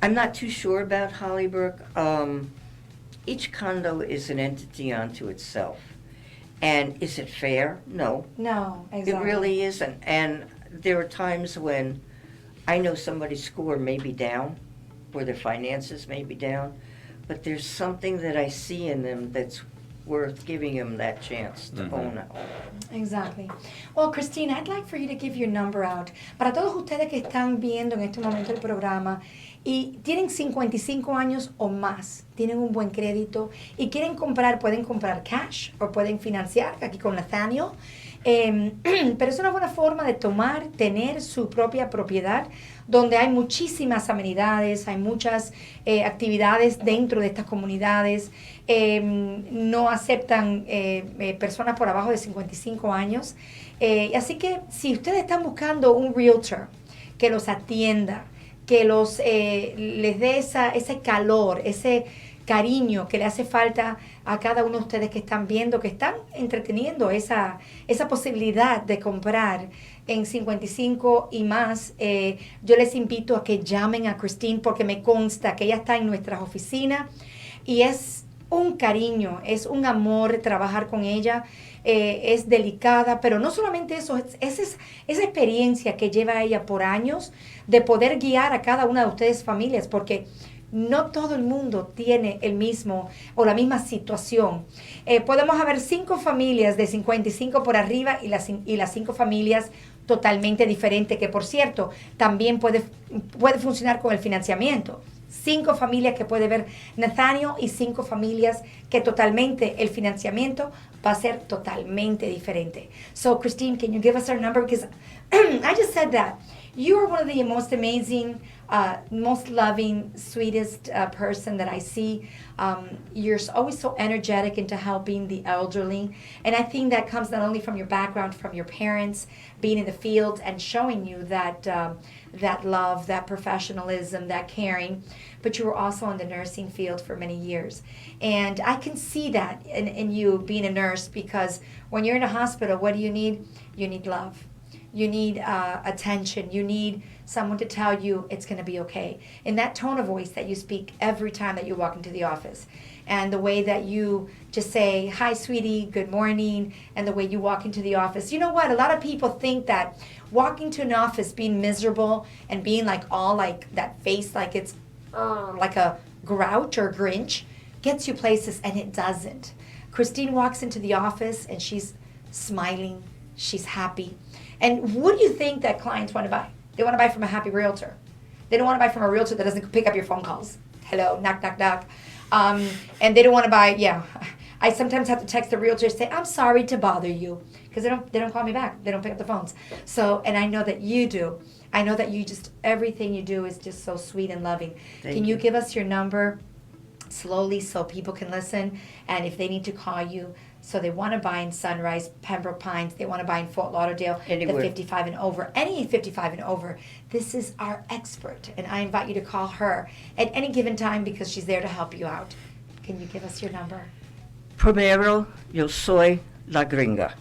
I'm not too sure about Hollybrook. Each condo is an entity unto itself. And is it fair? No. No, exactly. It really isn't. And there are times when I know somebody's score may be down, or their finances may be down, but there's something that I see in them that's worth giving them that chance to own it. Exactly. Well, Christine, I'd like for you to give your number out. Para todos ustedes que están viendo en este momento el programa y tienen 55 años o más, tienen un buen crédito y quieren comprar, pueden comprar cash o pueden financiar aquí con Nathaniel. Pero es una buena forma de tener su propia propiedad donde hay muchísimas amenidades, hay muchas actividades dentro de estas comunidades. No aceptan personas por abajo de 55 años. Así que si ustedes están buscando un realtor que los atienda, que les dé ese calor, ese cariño que le hace falta a cada uno de ustedes que están viendo, que están entreteniendo esa posibilidad de comprar en 55 y más, yo les invito a que llamen a Christine porque me consta que ella está en nuestras oficinas y es un cariño, es un amor trabajar con ella. Es delicada, pero no solamente eso, es esa experiencia que lleva ella por años de poder guiar a cada una de ustedes familias, porque no todo el mundo tiene el mismo o la misma situación. Podemos haber 5 familias de 55 por arriba y las 5 familias totalmente diferentes, que por cierto, también puede funcionar con el financiamiento. 5 familias que puede ver Nathaniel y 5 familias que totalmente el financiamiento va a ser totalmente diferente. So, Christine, can you give us our number? Because I just said that. You are one of the most amazing, most loving, sweetest person that I see. You're always so energetic into helping the elderly. And I think that comes not only from your background, from your parents, being in the field and showing you that love, that professionalism, that caring. But you were also in the nursing field for many years. And I can see that in you being a nurse, because when you're in a hospital, what do you need? You need love. You need attention. You need someone to tell you it's going to be okay. And that tone of voice that you speak every time that you walk into the office, and the way that you just say, "Hi, sweetie, good morning," and the way you walk into the office. You know what? A lot of people think that walking to an office being miserable and being like all like that face, like it's like a grouch or Grinch gets you places, and it doesn't. Christine walks into the office and she's smiling, she's happy. And what do you think that clients want to buy? They want to buy from a happy realtor. They don't want to buy from a realtor that doesn't pick up your phone calls. Hello, knock, knock, knock. And they don't want to buy, I sometimes have to text the realtor and say, I'm sorry to bother you. Because they don't call me back. They don't pick up the phones. So, and I know that you do. I know that you just, everything you do is just so sweet and loving. Can you give us your number slowly so people can listen? And if they need to call you, so they want to buy in Sunrise, Pembroke Pines, they want to buy in Fort Lauderdale, Anywhere. the 55 and over, any 55 and over. This is our expert, and I invite you to call her at any given time because she's there to help you out. Can you give us your number? Primero, yo soy la gringa.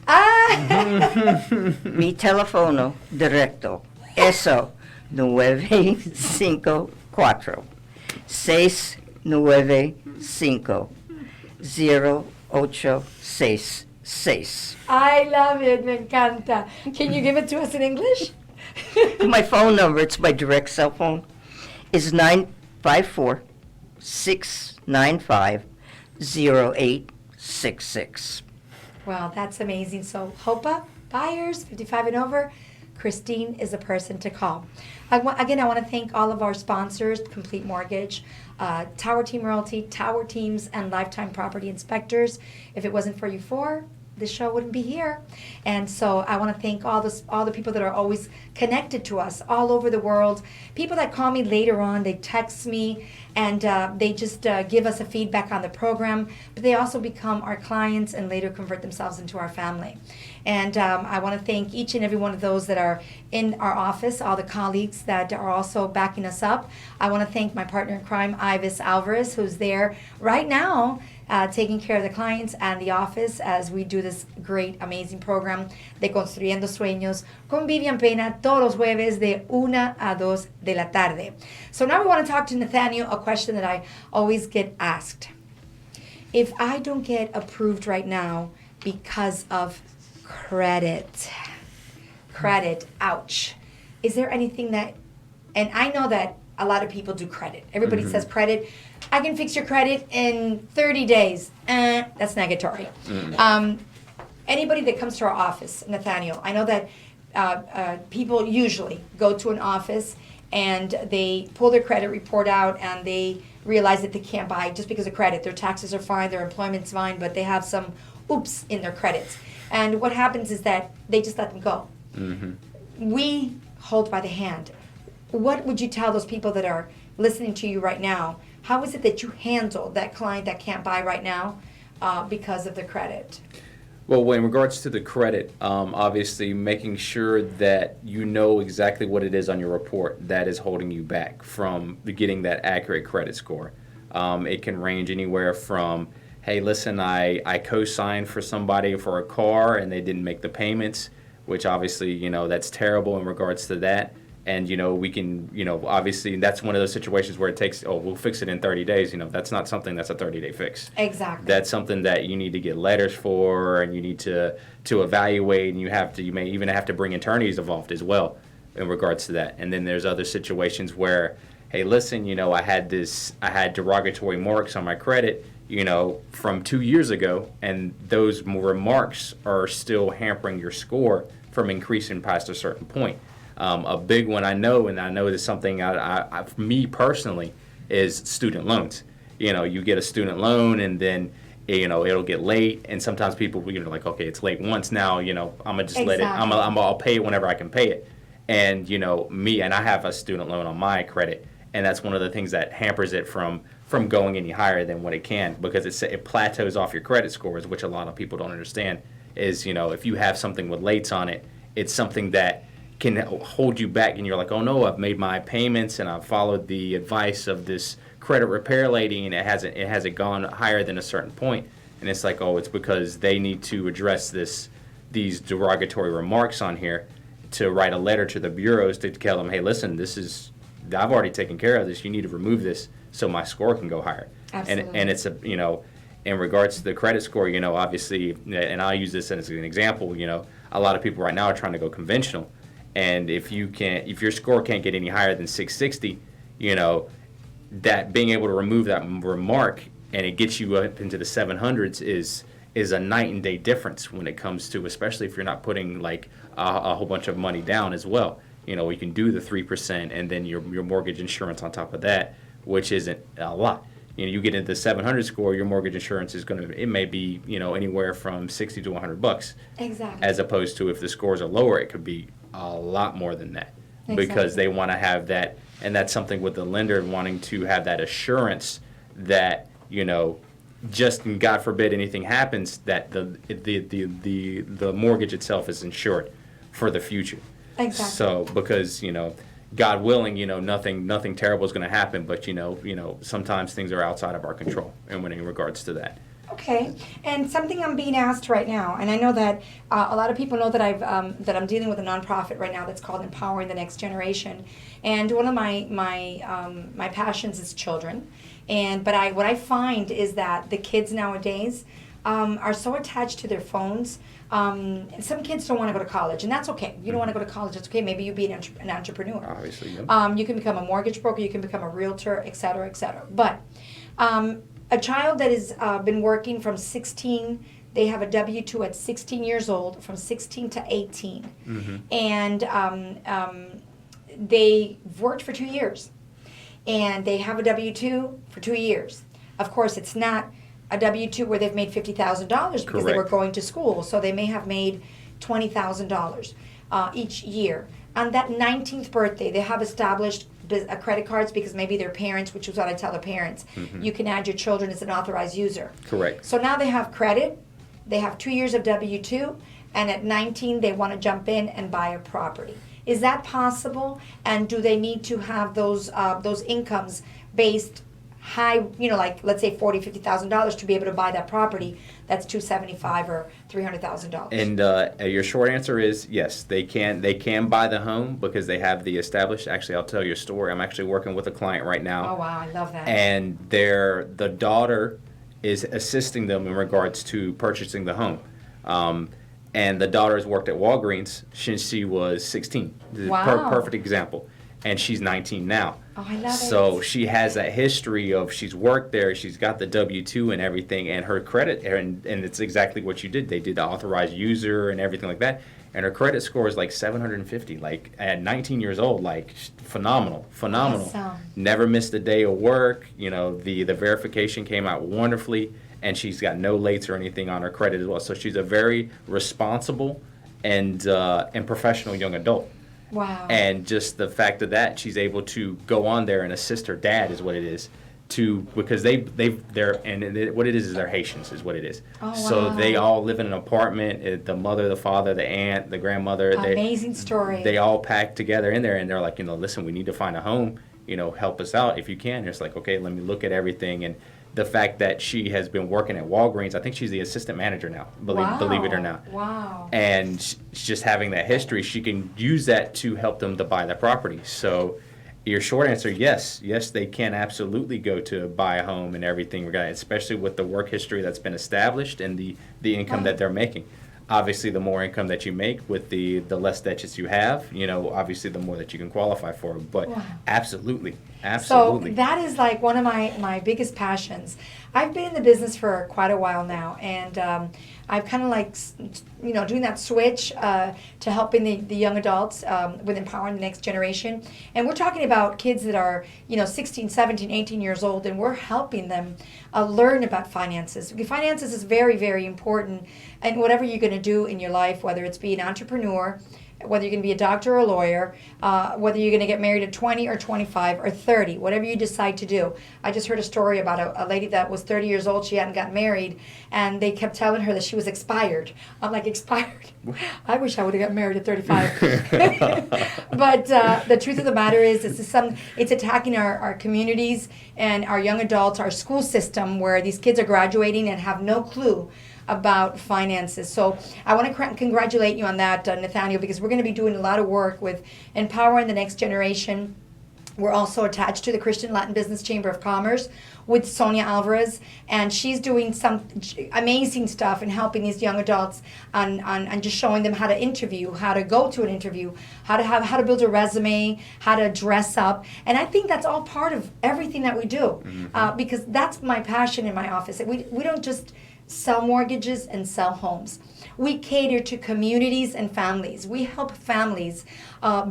Mi teléfono directo es 954 695 0866. I love it, me encanta. Can you give it to us in English? My phone number, it's my direct cell phone, is 954 695 0866. Well, that's amazing. So, Hopa, buyers, 55 and over, Christine is a person to call. Again, I want to thank all of our sponsors, Complete Mortgage, Tower Team Realty, Tower Teams, and Lifetime Property Inspectors. If it wasn't for you four, the show wouldn't be here. And so I want to thank all the people that are always connected to us all over the world. People that call me later on, they text me, and they just give us a feedback on the program, but they also become our clients and later convert themselves into our family. And I want to thank each and every one of those that are in our office, all the colleagues that are also backing us up. I want to thank my partner in crime, Ivis Alvarez, who's there right now taking care of the clients and the office as we do this great, amazing program de Construyendo Sueños con Vivian Pena todos los jueves de 1 a 2 de la tarde. So now we want to talk to Nathaniel, a question that I always get asked. If I don't get approved right now because of credit, ouch. Is there anything that, and I know that a lot of people do credit. Everybody says credit. I can fix your credit in 30 days. That's negatory. Anybody that comes to our office, Nathaniel, I know that people usually go to an office and they pull their credit report out and they realize that they can't buy just because of credit. Their taxes are fine, their employment's fine, but they have some oops in their credits. And what happens is that they just let them go. We hold by the hand. What would you tell those people that are listening to you right now? How is it that you handle that client that can't buy right now because of the credit? Well, in regards to the credit, obviously making sure that you know exactly what it is on your report that is holding you back from getting that accurate credit score. It can range anywhere from, hey, listen, I co-signed for somebody for a car and they didn't make the payments, which obviously, that's terrible in regards to that. And, we can, obviously that's one of those situations where it takes, we'll fix it in 30 days. That's not something that's a 30-day fix. Exactly. That's something that you need to get letters for, and you need to evaluate, and you may even have to bring attorneys involved as well in regards to that. And then there's other situations where, hey, listen, I had derogatory marks on my credit, from 2 years ago, and those remarks are still hampering your score from increasing past a certain point. A big one I know, and I know it's something for me personally, is student loans. You get a student loan and then, it'll get late, and sometimes people, like, okay, it's late once now, I'm gonna just let it, I'll pay it whenever I can pay it. And, I have a student loan on my credit, and that's one of the things that hampers it from going any higher than what it can, because it plateaus off your credit scores, which a lot of people don't understand, is, if you have something with lates on it, it's something that can hold you back, and you're like, oh no, I've made my payments and I've followed the advice of this credit repair lady, and it hasn't gone higher than a certain point. And it's like, it's because they need to address these derogatory remarks on here, to write a letter to the bureaus to tell them, hey, listen, I've already taken care of this. You need to remove this so my score can go higher. Absolutely. And it's in regards to the credit score, obviously, and I'll use this as an example, a lot of people right now are trying to go conventional. And if your score can't get any higher than 660, that being able to remove that remark and it gets you up into the 700s is a night and day difference when it comes to, especially if you're not putting like a whole bunch of money down as well. You know, you can do the 3% and then your mortgage insurance on top of that, which isn't a lot. You know, you get into the 700 score, your mortgage insurance is it may be, you know, anywhere from $60 to $100. Exactly. As opposed to if the scores are lower, it could be a lot more than that. Exactly. Because they want to have that, and that's something with the lender wanting to have that assurance that, you know, just in God forbid anything happens, that the mortgage itself is insured for the future. Exactly. So because, you know, God willing, you know, nothing terrible is going to happen, but you know, sometimes things are outside of our control, and when in regards to that. Okay, and something I'm being asked right now, and I know that a lot of people know that I'm dealing with a nonprofit right now that's called Empowering the Next Generation, and one of my passions is children, but what I find is that the kids nowadays are so attached to their phones. Some kids don't want to go to college, and that's okay. You don't want to go to college, that's okay. Maybe you be an entrepreneur. Obviously, yeah. You can become a mortgage broker, you can become a realtor, et cetera, et cetera. But a child that has been working from 16, they have a W-2 at 16 years old, from 16 to 18. Mm-hmm. And they've worked for 2 years. And they have a W-2 for 2 years. Of course, it's not a W-2 where they've made $50,000 because Correct. they were going to school. So they may have made $20,000 each year. On that 19th birthday, they have established credit cards because maybe their parents, which is what I tell the parents, you can add your children as an authorized user. Correct. So now they have credit, they have 2 years of W-2, and at 19 they want to jump in and buy a property. Is that possible? And do they need to have those incomes based high, you know, like let's say $40,000, $50,000 to be able to buy that property that's $275,000 or $300,000? And your short answer is yes, they can buy the home because they have the established. Actually, I'll tell you a story. I'm actually working with a client right now. Oh wow, I love that. And the daughter is assisting them in regards to purchasing the home. And the daughter has worked at Walgreens since she was 16. Wow. Perfect example. And she's 19 now. Oh, I love it. So she has that history of she's worked there, she's got the W-2 and everything, and her credit, and it's exactly what you did. They did the authorized user and everything like that. And her credit score is like 750, like at 19 years old, like phenomenal. Awesome. Never missed a day of work. You know, the verification came out wonderfully, and she's got no lates or anything on her credit as well. So she's a very responsible and professional young adult. Wow. And just the fact of that, she's able to go on there and assist her dad is what it is. Because what it is they're Haitians is what it is. Oh, wow. So they all live in an apartment. The mother, the father, the aunt, the grandmother. Amazing story. They all pack together in there, and they're like, you know, listen, we need to find a home. You know, help us out if you can. And it's like, okay, let me look at everything. And the fact that she has been working at Walgreens, I think she's the assistant manager now, believe it or not. Wow. And just having that history, she can use that to help them to buy the property. So your short answer, yes, they can absolutely go to buy a home and everything, especially with the work history that's been established and the income that they're making. Obviously, the more income that you make with the less debts you have, you know, obviously the more that you can qualify for. But Wow. Absolutely. So that is like one of my biggest passions. I've been in the business for quite a while now, and I've kind of like, you know, doing that switch to helping the young adults with empowering the next generation. And we're talking about kids that are, you know, 16, 17, 18 years old, and we're helping them learn about finances. Finances is very, very important. And whatever you're going to do in your life, whether it's be an entrepreneur, whether you're going to be a doctor or a lawyer, whether you're going to get married at 20 or 25 or 30, whatever you decide to do. I just heard a story about a lady that was 30 years old. She hadn't gotten married, and they kept telling her that she was expired. I'm like, expired? I wish I would have gotten married at 35. But the truth of the matter is, it's attacking our communities and our young adults, our school system, where these kids are graduating and have no clue about finances. So I want to congratulate you on that, Nathaniel, because we're going to be doing a lot of work with empowering the next generation. We're also attached to the Christian Latin Business Chamber of Commerce with Sonia Alvarez, and she's doing some amazing stuff in helping these young adults and just showing them how to interview, how to go to an interview, how to build a resume, how to dress up. And I think that's all part of everything that we do, because that's my passion in my office. We don't just sell mortgages and sell homes. We cater to communities and families. We help families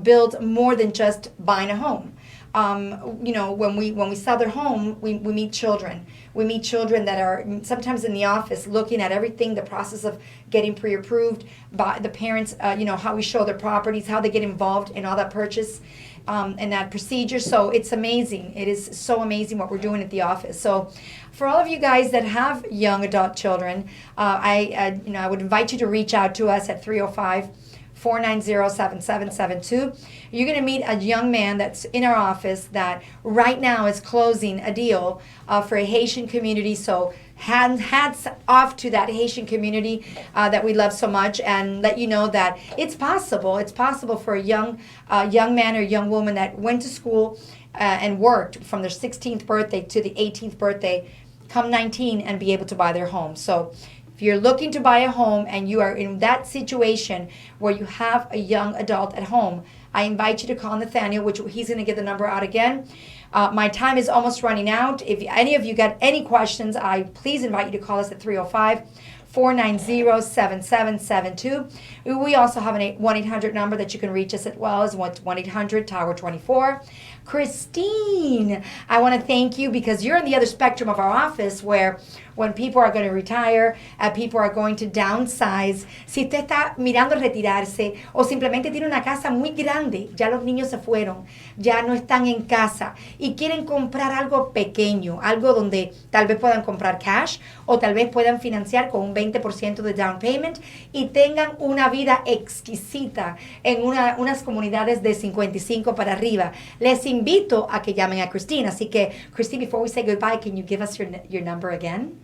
build more than just buying a home. When we sell their home, we meet children. We meet children that are sometimes in the office looking at everything, the process of getting pre-approved by the parents, how we show their properties, how they get involved in all that purchase and that procedure. So it's amazing. It is so amazing what we're doing at the office. So for all of you guys that have young adult children, I would invite you to reach out to us at 305-490-7772. You're going to meet a young man that's in our office that right now is closing a deal for a Haitian community. So hats off to that Haitian community that we love so much, and let you know that it's possible. It's possible for a young man or young woman that went to school and worked from their 16th birthday to the 18th birthday, come 19 and be able to buy their home. So if you're looking to buy a home and you are in that situation where you have a young adult at home, I invite you to call Nathaniel, which he's going to get the number out again. My time is almost running out. If any of you got any questions, I please invite you to call us at 305-490-7772. We also have an 1-800 number that you can reach us at well as 1-800-TOWER24. Christine, I want to thank you because you're on the other spectrum of our office where when people are going to retire, people are going to downsize. Si usted está mirando retirarse o simplemente tiene una casa muy grande, ya los niños se fueron, ya no están en casa y quieren comprar algo pequeño, algo donde tal vez puedan comprar cash o tal vez puedan financiar con un 20% de down payment y tengan una vida exquisita en unas comunidades de 55 para arriba. Les invito a que llamen a Christine. Así que, Christine, before we say goodbye, can you give us your number again?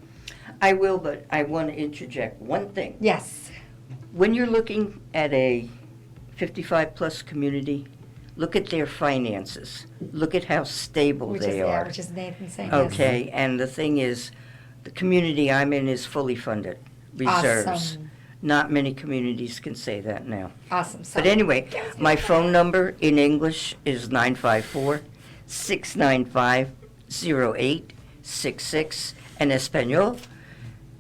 I will, but I want to interject one thing. Yes. When you're looking at a 55-plus community, look at their finances. Look at how stable they are. Which is Nathan saying. Okay, yes. and the thing is, the community I'm in is fully funded, reserves. Awesome. Not many communities can say that now. Awesome. So, But anyway, my phone number in English is 954-695-0866. En español,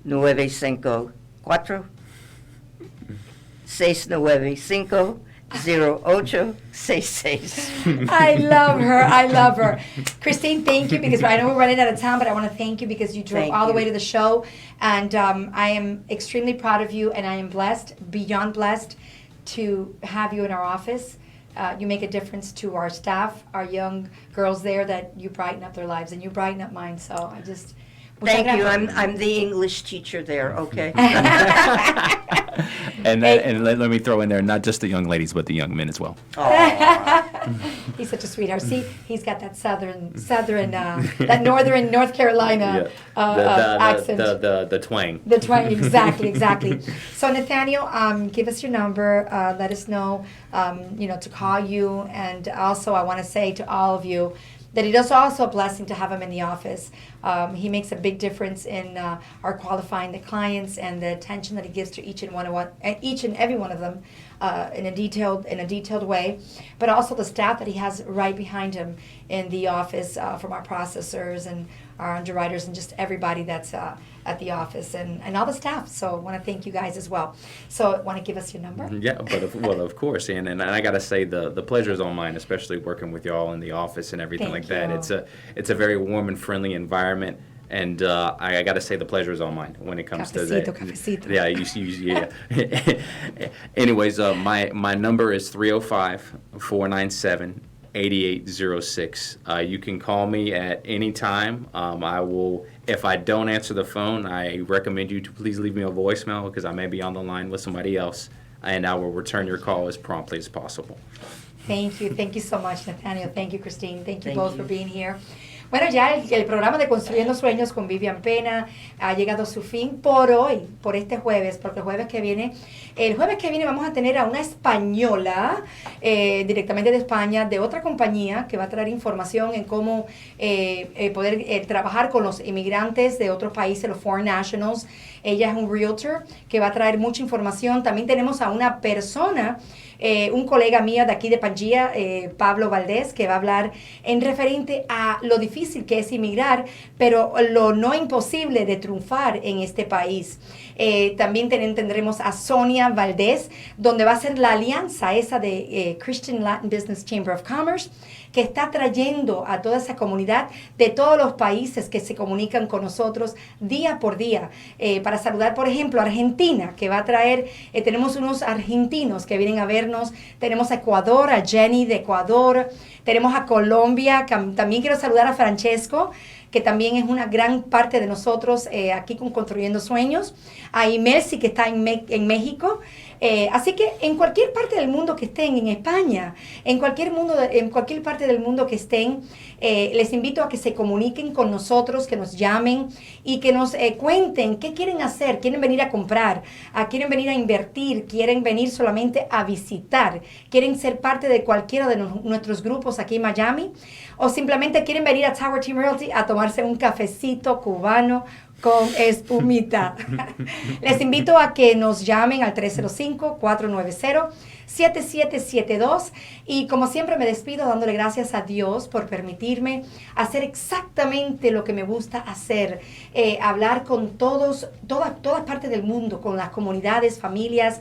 954-695-0866. I love her. Christine, thank you because I know we're running out of time, but I want to thank you because you drove all the way to the show. And I am extremely proud of you, and I am blessed, beyond blessed, to have you in our office. You make a difference to our staff, our young girls there, that you brighten up their lives, and you brighten up mine. So I just... Thank you. I'm the English teacher there, okay? And let me throw in there, not just the young ladies, but the young men as well. He's such a sweetheart. See, he's got that southern, that northern North Carolina accent. The twang. The twang, exactly. So Nathaniel, give us your number. Let us know, to call you. And also, I want to say to all of you that it is also a blessing to have him in the office. He makes a big difference in our qualifying the clients and the attention that he gives to each and every one of them in a detailed way. But also the staff that he has right behind him in the office, from our processors and our underwriters and just everybody that's at the office and all the staff. So I want to thank you guys as well. So want to give us your number? Yeah, but of course, and I got to say the pleasure is all mine, especially working with y'all in the office and everything like that. It's a very warm and friendly environment, and I got to say the pleasure is all mine when it comes to that. Cafecito. Yeah, Anyways, my number is 305-497-8806. You can call me at any time. I will. If I don't answer the phone, I recommend you to please leave me a voicemail because I may be on the line with somebody else, and I will return your call as promptly as possible. Thank you so much, Nathaniel. Thank you, Christine. Thank you both for being here. Bueno, ya el programa de Construyendo Sueños con Vivian Pena ha llegado a su fin por hoy, por este jueves, porque el jueves que viene vamos a tener a una española directamente de España, de otra compañía, que va a traer información en cómo poder trabajar con los inmigrantes de otros países, los foreign nationals. Ella es un realtor que va a traer mucha información. También tenemos a una persona, un colega mío de aquí de Pangea, Pablo Valdés, que va a hablar en referente a lo difícil que es inmigrar, pero lo no imposible de triunfar en este país. También tendremos a Sonia Valdés, donde va a ser la alianza esa de Christian Latin Business Chamber of Commerce, que está trayendo a toda esa comunidad de todos los países que se comunican con nosotros día por día. Para saludar, por ejemplo, a Argentina, que va a traer, tenemos unos argentinos que vienen a vernos, tenemos a Ecuador, a Jenny de Ecuador, tenemos a Colombia, también quiero saludar a Francesco, que también es una gran parte de nosotros aquí con Construyendo Sueños, a Imelsi, que está en México. Así que en cualquier parte del mundo que estén, en España, en cualquier parte del mundo que estén, les invito a que se comuniquen con nosotros, que nos llamen y que nos cuenten qué quieren hacer. ¿Quieren venir a comprar? ¿Quieren venir a invertir? ¿Quieren venir solamente a visitar? ¿Quieren ser parte de cualquiera de nuestros grupos aquí en Miami? ¿O simplemente quieren venir a Tower Team Realty a tomarse un cafecito cubano con espumita? Les invito a que nos llamen al 305-490-7772 y como siempre me despido dándole gracias a Dios por permitirme hacer exactamente lo que me gusta hacer, hablar con todas partes del mundo, con las comunidades, familias,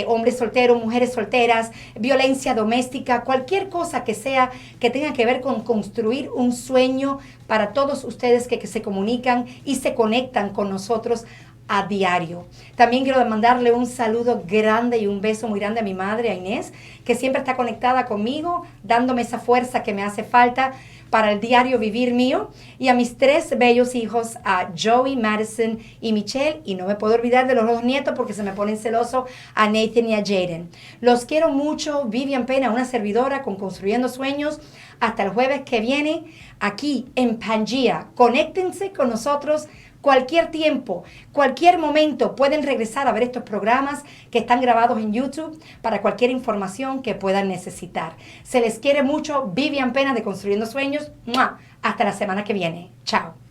hombres solteros, mujeres solteras, violencia doméstica, cualquier cosa que sea que tenga que ver con construir un sueño para todos ustedes que se comunican y se conectan con nosotros a diario. También quiero mandarle un saludo grande y un beso muy grande a mi madre, a Inés, que siempre está conectada conmigo, dándome esa fuerza que me hace falta para el diario vivir mío, y a mis 3 bellos hijos, a Joey, Madison y Michelle, y no me puedo olvidar de los 2 nietos porque se me ponen celosos, a Nathan y a Jaden. Los quiero mucho. Vivian Pena, una servidora con Construyendo Sueños. Hasta el jueves que viene, aquí en Pangea. Conéctense con nosotros cualquier tiempo, cualquier momento. Pueden regresar a ver estos programas que están grabados en YouTube para cualquier información que puedan necesitar. Se les quiere mucho. Vivian Pena de Construyendo Sueños. ¡Mua! Hasta la semana que viene. Chao.